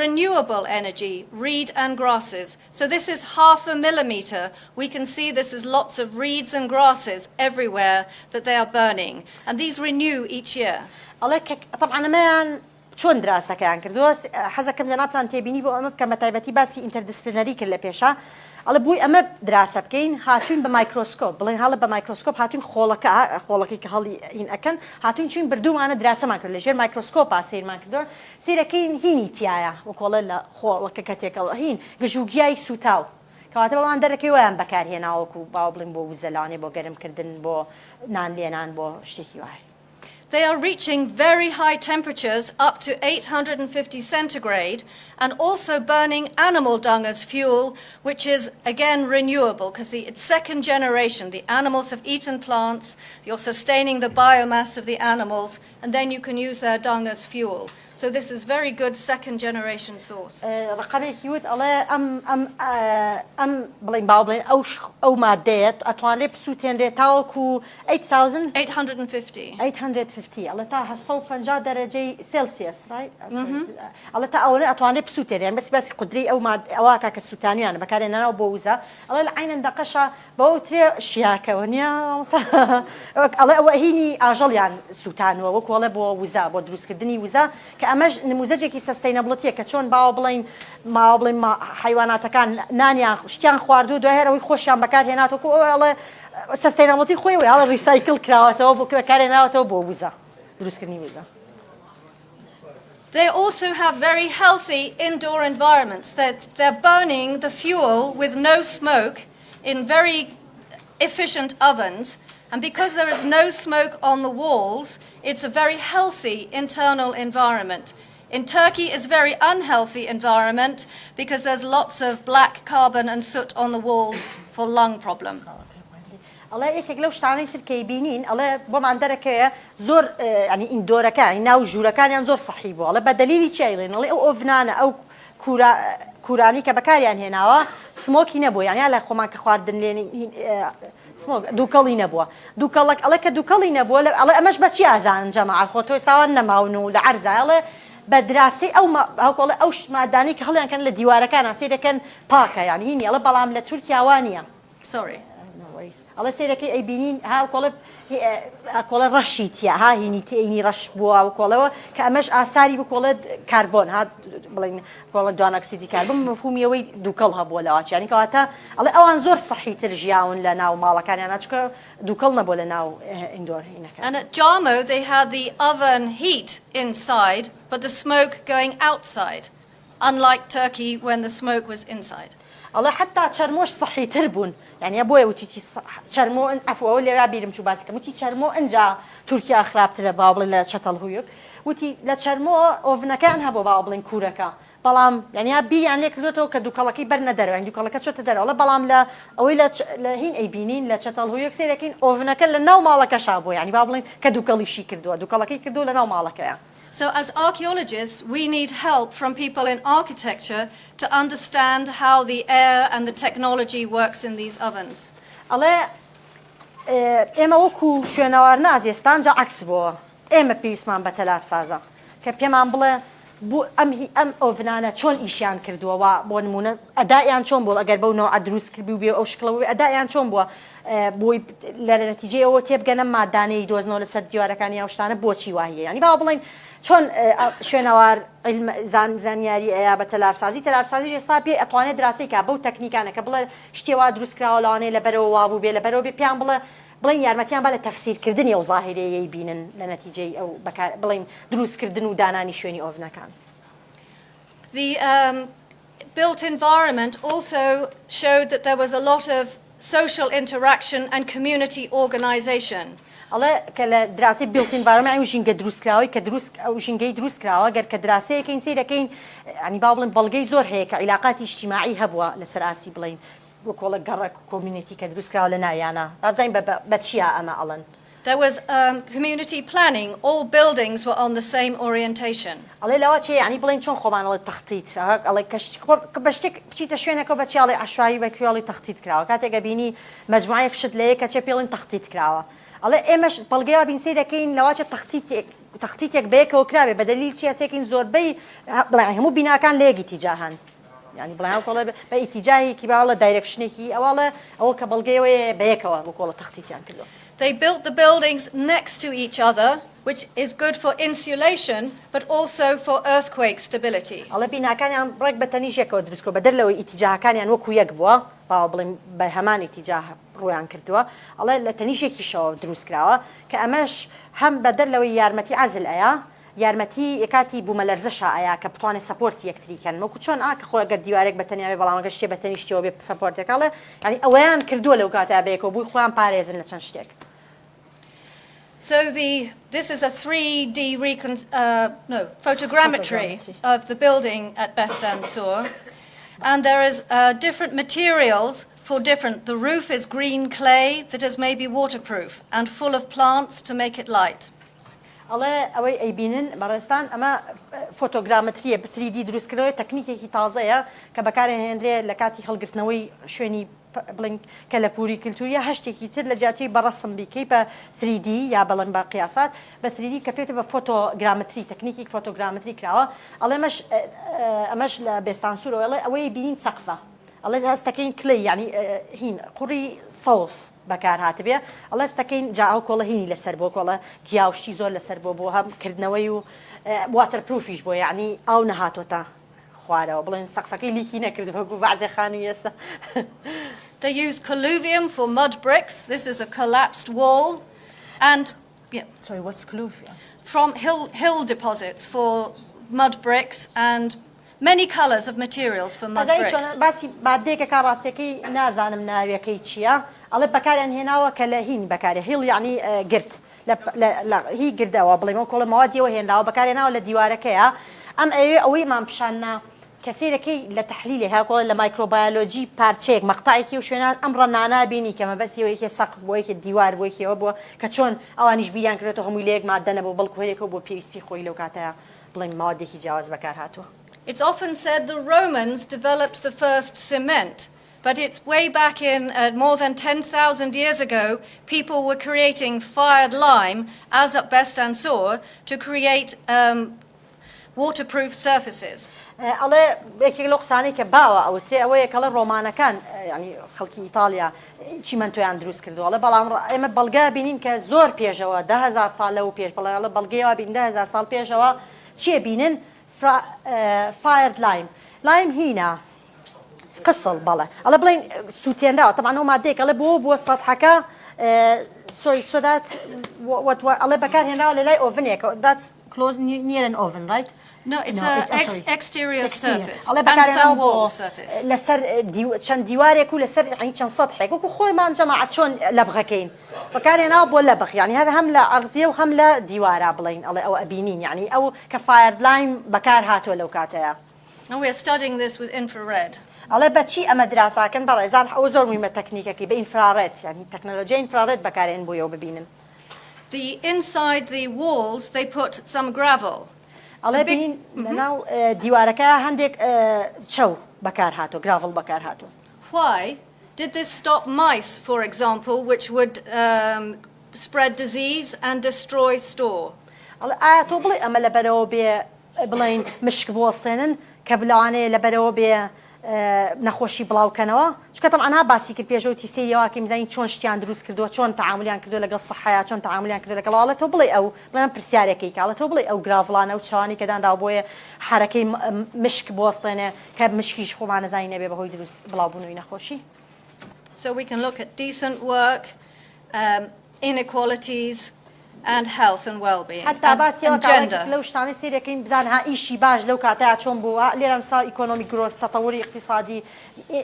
renewable energy, reed and grasses. So this is 0.5 millimeter. We can see this is lots of reeds and grasses everywhere that they are burning. And these renew each year.
طبعا ما شون دراسة كان كردوس حزة كم جنابتان تبيني بو أمب كمتابتي باسي interdisciplinary كله بيشا على بوي أمب دراسة بكين هاتون بميكروسكوب بلين هلا بميكروسكوب هاتون خولك كهالي إن أكن هاتون شون بردو معنا دراسة ما كله جير ميكروسكوب عسير ما كردو سير كين هيني تيايا وقول لا خولك كتيكال هين جوجياي سوتاو كاتب ما عندنا كيوان بكار هنا وكو باوبلين بو زلاني بو قرم كردن بو نان لينان بو شتيكي واي.
They are reaching very high temperatures up to 850 centigrade and also burning animal dung as fuel, which is again renewable because it's second generation. The animals have eaten plants, you're sustaining the biomass of the animals, and then you can use their dung as fuel. So this is very good second generation source.
رقمێکی وت ئەڵێ ئەم بڵین باو بڵێن ئەو مادەیەت ئەتوانێت بسووتێنرێت تاوەکو 8,000
850.
850 ئەڵێ تا 850 دەرەجەی سلسیەس ئەڵێ تا ئەوە ئەتوانێت بسووتێنیان بەسی قدری ئەوە کاکە سووتانیانە بەکارێنانەوە بۆ وزە ئەڵێ لە عینەندەقەشە بەەوە ترێ شیاکەوە نیە ئەڵێ ئەوە هینی ئاژەڵیان سووتانەوە وەکوڵێ بۆ وزە بۆ دروستکردنی وزە کە ئەمەش نموزەجێکی سستینەبڵەتیە کە چۆن باوە بڵین ماوە بڵین حیواناتەکان نانیان شتیان خواردو دوایهێرەوەی خۆشیان بەکارهێناتەوە ئەڵێ سستینەبڵەتی خۆی وێ ئەڵێ ریسایکل کراوەتەوە بۆ بەکارهێناوەتەوە بۆ وزە دروستکردنی وزە.
They also have very healthy indoor environments. They're burning the fuel with no smoke in very efficient ovens. And because there is no smoke on the walls, it's a very healthy internal environment. In Turkey, it's a very unhealthy environment because there's lots of black carbon and soot on the walls for lung problem.
ئەڵێ یەکێک لەو شتانەی ترکەی بینین ئەڵێ بۆمان دەرەکەیە زۆر ینی ئیندۆرەکان ناو ژوورەکانیان زۆر سەحی بوو ئەڵێ بە دەلیلی چی ئەیڵێن ئەڵێ ئەو ئۆڤنانە ئەو کورانی کە بەکاریان هێناوە سمۆکی نەبوو یانیا لە خۆمان کە خواردن لێنی دووکەڵی نەبووە دووکەڵک ئەڵێ کە دووکەڵی نەبووە ئەڵێ ئەمەش بەچی ئازانن جەماعەت خۆ تۆی ساوان نەماون و لە عەرزە ئەڵێ بە دراسی ئەوڵێ ئەو مادانی کە هەڵیان کەن لە دیوارەکانە سێ دەکەن پاکە یانی هینی ئەڵێ بەڵام لە تورکیا وانە.
Sorry.
ئەڵێ سێرەکەی ئەیبینین کۆڵە ڕەشی تیا ها هینی تینی ڕەش بووە و کۆڵەوە کە ئەمەش ئاساری بکۆڵێت کاربۆن هات بڵین کۆڵە دوانەکسیدی کاربن مەفهومیەوەی دووکەڵ هەبووە لەواچیانی کەواتە ئەڵێ ئەوان زۆر سەحیتر ژیاون لە ناو ماڵەکانیان چکە دووکەڵ نەبووە لە ناو ئیندۆرهینەکان.
And at Jarmo they had the oven heat inside but the smoke going outside, unlike Turkey when the smoke was inside.
ئەڵێ حتا چەرمۆش سەحیتر بوون یعنی بۆیە وتیی چەرمۆ ئەفەوە لێرا بیرم چوو باسیکەم وتی چەرمۆ ئەنجا تورکیا خراپترە باو بڵێن لە چەتەڵهویەک وتی لە چەرمۆ ئۆڤنەکان هەبوو باو بڵێن کوورەکە بەڵام یعنی بیان لێ کردوێتەوە کە دووکەڵەکەی بەرنە دەرەوە دووکەڵەکە چۆتە دەرەوە بەڵام لە ئەوەی لە هین ئەیبینین لە چەتەڵهویەک سێرەکەین ئۆڤنەکە لە ناو ماڵەکەشا بوو یعنی با بڵێن کە دووکەڵیشی کردووە دووکەڵەکەی کردو لە ناو ماڵەکەیە.
So as archaeologists, we need help from people in architecture to understand how the air and the technology works in these ovens.
ئەڵێ ئێمە وەکو شوێنەوار نازیێستان جا عەکس بووە ئێمە پێویستمان بە تەلارسازە کە پێمان بڵێ ئەم ئۆڤنانە چۆن ئیشیان کردووەوە بۆ نمونە ئەدایان چۆن بوو ئەگەر بەو نەوە دروست کردبی و بێ ئەو شکڵەوەی ئەدایان چۆن بووە بۆی لە نەتیجەیەوە تێبگەنە مادانەی دۆزنەوە لەسەر دیوارەکانی ئەو شتانە بۆچی وایە ینی با بڵێن چۆن شوێنەوار زانیاری ئەیە بە تەلارسازی ئێستا پێ ئەتوانێت دراسیکە بەو تەکنیکانە کە بڵێ شتێوا دروستکراوە لەوانەیە لەبەرەوە وابوو بێ لەبەرەوە بێ پیان بڵێن یارمەتیان بە لە تەفسیرکردنی ئەو زاهیرەیەی بینن لە نەتیجەی ئەو بڵێن دروستکردن و دانانی شوێنی ئۆڤنەکان.
The built environment also showed that there was a lot of social interaction and community organization.
ئەڵێ کە لە دراسی بیلت ئینڤایرۆنمنت ئەو ژینگە دروستکراوەی کە ئەو ژینگەی دروستکراوە گەر کە دراسەیەکەین سیرەکەین ئەنی با بڵێن بەڵگەی زۆر هەیە کە عیلاقاتی اجتیماعی هەبووە لەسەر ئاسی بڵێن وەکۆڵە گەڕک کۆمیونیتی کە دروستکراوە لە ناویانە بازین بە چیە ئەمە ئەڵەن.
There was community planning. All buildings were on the same orientation.
ئەڵێ لەوە چێ ینی بڵێن چۆن خۆمانەڵێ تەختیت ئەڵێ بە شتێک بچیتە شوێنەکە بە چیاڵی عشوایی بە کوێڵی تەختیت کراوە کاتێکە بینی مەجموعەیەک شت لەیە کە چێ پێڵین تەختیت کراوە. ئەڵێ ئێمەش بەڵگەیە بینسی دەکەین لەواچە تەختیتێک بەیەکەوە کرابێ بە دەلیل چیە سێکین زۆربەی بڵێن هەموو بیناکان لە یەکی تیجاهان ینی بڵێن کۆڵێ بە ئیتیجاهێکی باڵە دایرەکشنێکی ئەوڵە ئەوە کە بەڵگەیەوەیە بەیەکەوە بۆ کۆڵە تەختیتیان کردو.
They built the buildings next to each other, which is good for insulation, but also for earthquake stability.
ئەڵێ بیناکانیان ڕێک بە تەنیشێکەوە دروستکۆ بە دەرلەوەی ئیتیجاهەکانیان وەکو یەک بووە باوە بڵێن بە هەمان ئیتیجاه ڕویان کردووە ئەڵێ لە تەنیشێکیشەوە دروستکراوە کە ئەمەش هەم بە دەرلەوەی یارمەتی عەزل ئەیە یارمەتی یەکاتی بوومە لەرزەشە ئەیە کە بتوانێت سەپۆرتی یەکتریکەن وەکو چۆن ئاکە خۆ ئەگەر دیوارێک بە تەنیاوێ بەڵامەگە شتێ بە تەنیشتەوە بێ سەپۆرتێکاڵێ ینی ئەوەیان کردووە لەو کاتە بەیەکەوە بووی خۆیان پارێزن لە چەند شتێک.
So this is a 3D photogrammetry of the building at Bestansur, and there is different materials for different. The roof is green clay that is maybe waterproof and full of plants to make it light.
ئەڵێ ئەوەی ئەیبینن بەڕێستان ئەمە فۆتۆگرامەتریە بە 3D دروستکردنەوەی تەکنیکێکی تازەیە کە بەکارهێنرێ لە کاتی هەڵگرتنەوەی شوێنی بڵین کە لە پووری کللتوریە هەشتێکی تر لە جیاتی بەڕەسم بیکەی بە 3D یا بەڵێن بە قیاسات بە 3D کە پێێتە بە فۆتۆگرامەتری تەکنیکی فۆتۆگرامەتری کراوە ئەڵێ ئەمەش لە بێستانسورەوە ئەڵێ ئەوەی بینین سەقفە ئەڵێ هەستەکەین کلی ینی هین قوڕی سەوس بەکار هاتبێ ئەڵێ ستەکەین جااو کۆڵە هینی لەسەر بۆ کۆڵە گیاوشتی زۆر لەسەر بۆ هەمکردنەوەی و واتەرپروفیش بۆ یعنی ئاو نەهاتۆتە خوارەوە بڵێن سەقفەکەی لیکی نەکردەوە بۆ بەعزێ خانی ئێستا.
They use colluvium for mud bricks. This is a collapsed wall. And, yeah.
Sorry, what's colluvium?
From hill deposits for mud bricks and many colours of materials for mud bricks.
باسی مادەیەکە کا ڕاستەکەی نازانم ناویەکەی چییە ئەڵێ بەکاریان هێناوە کە لە هین بەکارێ هیڵ یعنی گرت هی گردەوە بڵێمەوە کۆڵە ماوادیەوە هێنراوە بەکارێناوە لە دیوارەکەیە ئەم ئەوەی مان پیشاننا کەسێرەکەی لە تەحلیلی هاکۆڵە لە مایکرۆبایۆلۆجی پارچەیەک مەقطعێکی و شوێنان ئەمڕۆ نانابینی کەمە بەسیەوەیەکی سەقف بۆ یەکێ دیوار بۆ یەکێەوە بووە کە چۆن ئەوانیش بیان کردێتەوە هەمووی لە یەک مادە نەبوو بەڵکو هەرێکەوە بۆ پێویستی خۆی لەو کاتەیە بڵێن ماوەدێکی جیاواز بەکار هاتووە.
It's often said the Romans developed the first cement, but it's way back in more than 10,000 years ago, people were creating fired lime, as at Bestansur, to create waterproof surfaces.
ئەڵێ یەکێک لەو قسانەی کە باوە ئەوترێ ئەوەیە کەڵە ڕۆمانەکان ینی خەڵکی ئیتالیا چیمەنتۆیان دروست کردووە بەڵام ئێمە بەڵگا بینین کە زۆر پێشەوە 10,000 ساڵ لەو پێش بەڵێ بەڵگەیەوە بین 10,000 ساڵ پێشەوە چیە بینن فایر لایم هینە قسڵ بەڵێ ئەڵە بڵین سووتێنراوە تەمان ئەو مادەیەک ئەڵێ بۆ سەدحەکە سۆدات ئەڵێ بەکارهێنراوە لە لای ئۆڤنێکە that's close near an oven, right?
No, it's an exterior surface
and
some wall surface.
لەسەر چەند دیوارێک و لەسەر چەند سەدحێک وەکو خۆیمان جەماعەت چۆن لەبغەکەین بەکارهێناوە بۆ لەبغ یعنی هەم لە عەرزیە و هەم لە دیوارە بڵین ئەڵێ ئەوە ئەبینین یعنی ئەو کە فایر لایم بەکار هاتووە لەو کاتەیە.
And we are studying this with infrared.
ئەڵێ بەچی ئەمە دراساکەن بەڕێزان ئەو زۆر مویمە تەکنیکەکەی بە ئینفرارێت یعنی تەکنۆلۆژیای ئینفرارێت بەکارهێن بۆ ئەوە ببینن.
Inside the walls they put some gravel.
ئەڵێ بینین لەناو دیوارەکە هەندێک چەو بەکار هاتووە گراڤڵ بەکار هاتووە.
Why did this stop mice, for example, which would spread disease and destroy store?
ئەڵێ ئایا تۆ بڵێ ئەمە لەبەرەوە بێ بڵین مشک بوەستێنن کە بلەوانەیە لەبەرەوە بێ نەخۆشی بڵاوکەنەوە چکە تەمەعا باسی کرد پێشەوتی سێیەوەکە میزانی چۆن شتیان دروست کردووە چۆن تەعاملیان کردو لەگەڵ سەحەیە چۆن تەعاملیان کردو لەگەڵاڵە تۆ بڵێ ئەو بڵێن پرسیارێکی کاڵە تۆ بڵێ ئەو گراڤڵانە و چاوانی کەدانراو بۆیە حرەکەی مشک بوەستێنێ کە مشکیش خۆمان نەزانی نەبێ بەهۆی دروست بڵاوبوونەوەی نەخۆشی.
So we can look at decent work, inequalities and health and well-being and gender.
لو شتاني سيركين بزانها إيشي باج لو كاتها چون بوا ليران صار economic growth تطوري اقتصادي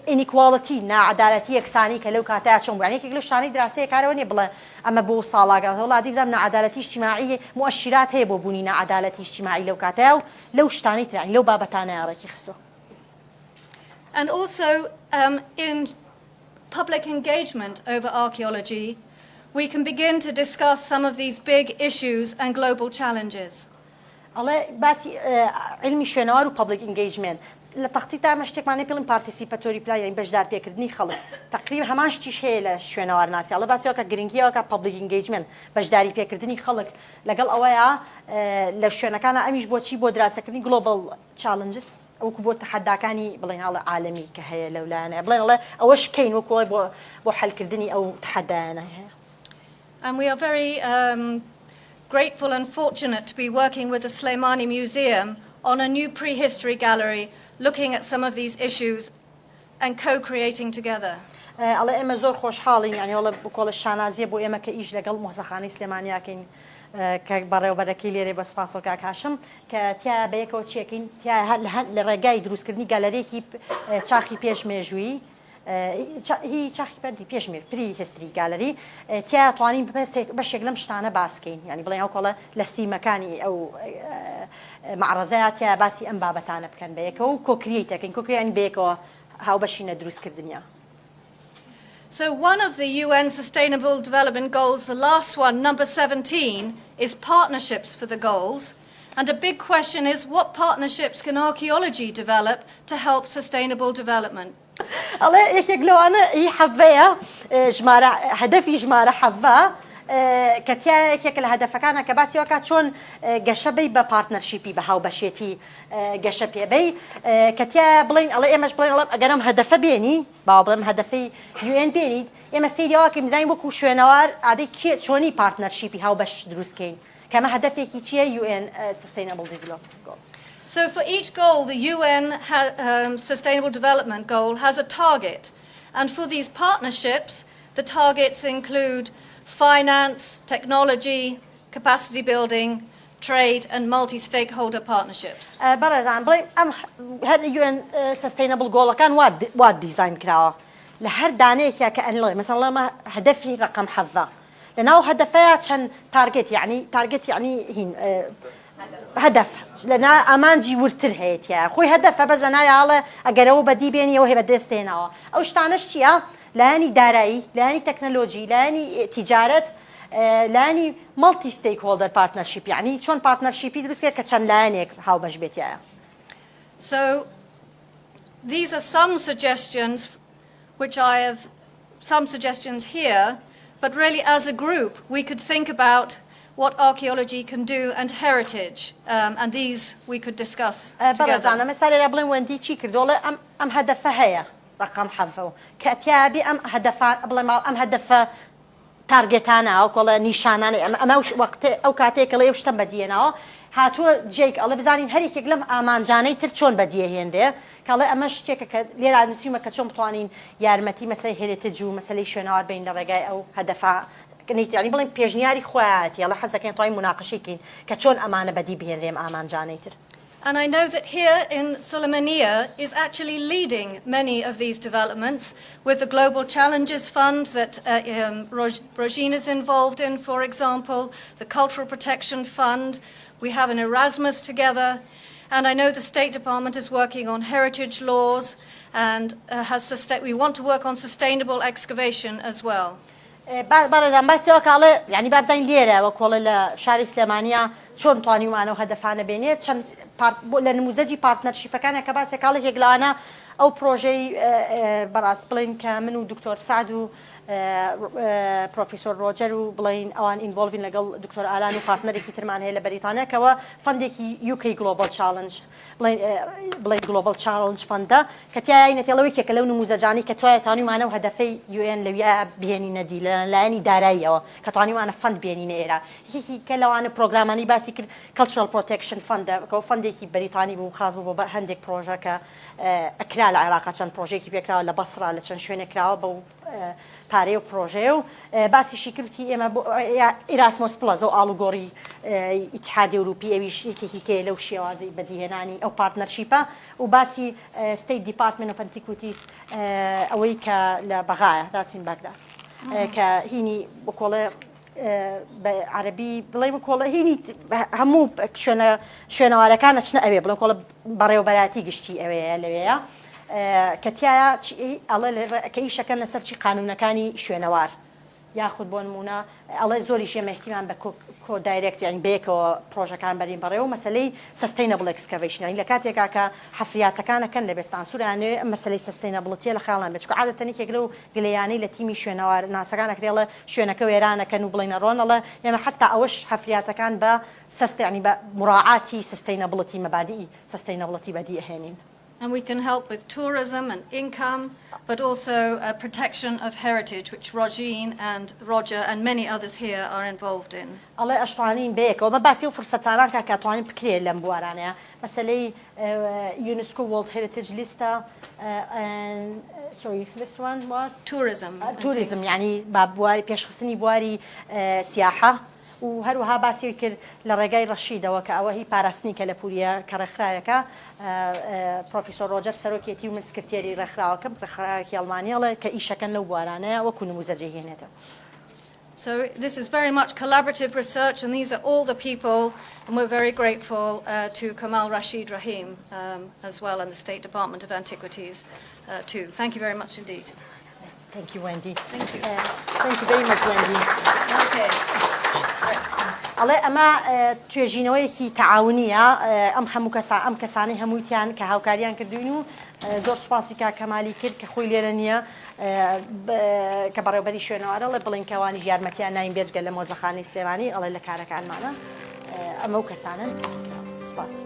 inequality نا عدالتي إكساني كلو كاتها چون بوا يعني كلو شتاني دراسية كاروني بلا أما بو صالاقة والله دي بزمنا عدالتي اجتماعية مؤشرات هي بو بنينا عدالتي اجتماعي لو كاتها لو شتاني يعني لو بابتانا ركي خسو.
And also in public engagement over archaeology, we can begin to discuss some of these big issues and global challenges.
الله بس علمي شنوار و public engagement لتخطيط مشتك معناه بيلم participatory play يعني بجدار بيكردني خلق تقريبا هماش تيش هي لشنوار ناسي الله بس يوكا جرينجي يوكا public engagement بجداري بيكردني خلق لقل أويا لشنا كان أميش بوتشي بدراسة كردني global challenges أو كبوت تحدى كاني بلين على عالمي كهيا لولانا بلين الله أوش كين وكوي بو حل كردني أو تحدانا.
And we are very grateful and fortunate to be working with the Sulaimani Museum on a new prehistory gallery looking at some of these issues and co-creating together.
الله إما زور خوش حالين يعني والله بقول الشانازية بو إما كإيش لقل موسخاني سليمانيا كين كبره وبركي لي بس فاصل كهاشم كتيا بيكو تشيكين تيا لرجاي دروس كرني جاليري هي تشاخي بيش مجوي هي تشاخي بدي بيش مير بري هيستوري جاليري تيا توانين بس شغلم شتانه باسكين يعني بلين هوكله لثي مكاني أو معرضات يا باسي أم بابتانا بكن بيكو كوكريتا كين كوكري يعني بيكو هاو بشينا دروس كردنيا.
So one of the UN Sustainable Development Goals, the last one, number 17, is partnerships for the goals. And a big question is, what partnerships can archaeology develop to help sustainable development?
الله یەکێک لەوانە هی حەڤەیە ژمارە هەدەفی ژمارە حەڤە کەتیا یەکێک لە هەدەفەکانە کە باسی وەکات چۆن گەشەبەی بە پارتنەرشیپی بە هاوبەشێتی گەشە پێبەی کەتیا بڵین ئەڵێ ئێمەش بڵێن ئەگەرم هەدەفە بێنی باوە بڵێم هەدەفەی UN بێنیت ئێمە سەیریەوەکە میزانین وەکو شوێنەوار ئادەی چۆنی پارتنەرشیپی هاوبەش دروستکەین کەمە هەدەفێکی چییە UN Sustainable Development Goal.
So for each goal, the UN Sustainable Development Goal has a target. And for these partnerships, the targets include finance, technology, capacity building, trade and multi-stakeholder partnerships.
بەڕێزان بڵێ ئەم هەر UN Sustainable Goal-ەکان وا دیزاین کراوە لە هەر دانەیەکە کە ئەنڵێ مەسەڵ لەمە هەدەفی ڕقم حەڤە لەناو هەدەفەیە چەند تارگێت یعنی هین هدف لنا ئامانجی ورتر هەیەیە خۆی هەدەفە بەزە نایاڵە ئەگەرەوە بەدی بێنیەوە هێ بەدەستێنەوە ئەو شتانەش چییە لایانی دارایی لایانی تەکنەلۆژی لایانی تیجارەت لایانی مڵتی ستیک هۆڵدەر پارتنەرشیپ یعنی چۆن پارتنەرشیپی دروستکرد کە چەند لایەنێک هاوبەش بێتیایە.
So these are some suggestions which I have some suggestions here, but really as a group we could think about what archaeology can do and heritage, and these we could discuss together.
أنا مثلا بلين وندي شيء كردولة أم هدف هي رقم حفو كأتيابي أم هدف بلين أم هدف تارجتانا أو كلا نيشانا أم أوش وقت أو كاتيك اللي وش تم بدينا هاتوا جيك الله بزانين هري كلام أمان جاني ترشون بديه هنده كلا أمش تيك ليرا نسيما كتشوم طوانين يارمتي مثلا heritage مثلا شنوار بين الرجاء أو هدفها يعني بلين بيجنياري خواتي الله حزة كان طايم مناقشة كين كتشون أمانة بدي بين ريم أمان جانيتر.
And I know that here in Sulaimani is actually leading many of these developments with the Global Challenges Fund that Rozhen is involved in, for example, the Cultural Protection Fund. We have an Erasmus together, and I know the State Department is working on heritage laws and we want to work on sustainable excavation as well.
بردم بس وكاله يعني بابزين ليرة وكاله لشاري سليمانية شون طاني وأنا وهدفنا بينات شن لنموذجي بارتنرشيب فكان كباس وكاله يقلانا أو بروجي براس بلين كمنو دكتور سعد بروفيسور روجر وبلين أوان involving لقل دكتور آلان وبارتنري كتير معنا هلا بريطانيا كوا فندكي UK Global Challenge بلين Global Challenge فندا كتيا نتيلوي كلو نموذجاني كتوي تاني معنا وهدفي UN لويا بيني ندي لاني دارية كتواني معنا فند بيني نيرا هي كلو أنا برنامجي بس Cultural Protection فندا كوا فندكي بريطاني وخاص بهندك بروجكت أكرا العراق عشان بروجكت بيكرا لبصرة عشان شو نكرا بو پاره و پروژه و باسی شکرتی اما Erasmus Plus و آلوگوری اتحاد اروپی اویش یکی که لوشی آزی بدیه نانی او پارتنرشیپا و باسی State Department of Antiquities اوی که لبغاية that's in Baghdad که هینی بقوله بعربي بلاي بقوله هینی همو شنواره كانت شنو أبي بلاي بقوله بريو براتي قشتي أبي لويا كتيا الله كيش كان لسر شيء قانون كاني شوينوار ياخذ بونمونا الله زوري شيء اهتمام بكو دايركت يعني بيكو بروجكت كان برين بريو مسألة sustainable excavation يعني لكاتي كاكا حفريات كان لبستانسور يعني مسألة sustainability لخيالنا بتشكو عادة تاني كيقولوا قلياني لتيمي شوينوار ناس كان كريلا شوينكو ويرانا كانوا بلينا رون الله يعني حتى أوش حفريات كان يعني بمراعاتي sustainability مبادئي sustainability بديء هنين.
And we can help with tourism and income, but also protection of heritage, which Rozhen and Roger and many others here are involved in.
الله أشطانين بيك وما بس يوفر ستاران كاتوانين بكريه لمبوارانيا مثلا UNESCO World Heritage List and sorry this one was tourism يعني بابواري بيشخصني بواري سياحة وهروها باسي يكر لرجاي رشيدة وكأوهي بارسني كلابوريا كرخرايكا بروفيسور روجر سروكيتي ومن سكرتيري رخراوكم رخراكي ألمانيا كإيشا كان لو بوارانا وكونوا مزاجيين هذا.
So this is very much collaborative research, and these are all the people, and we're very grateful to Kamal Rashid Rahim as well, and the State Department of Antiquities too. Thank you very much indeed.
Thank you, Wendy.
Thank you.
Thank you very much, Wendy.
Okay.
ئەڵێ ئەمە توێژینەوەیەکی تەعاونیە ئەم کەسانەی هەموویان کە هاوکاریان کردوین و زۆر سوپاسی کا کەمالی کرد کە خۆی لێرە نییە کە بەڕێوەبەری شوێنەوەرە لە بڵێنکەوانی یارمەتیان ناین بێتگە لە مۆزەخانەی سلێمانی ئەڵێ لە کارەکانمانە ئەمە و کەسانن سوپاسی.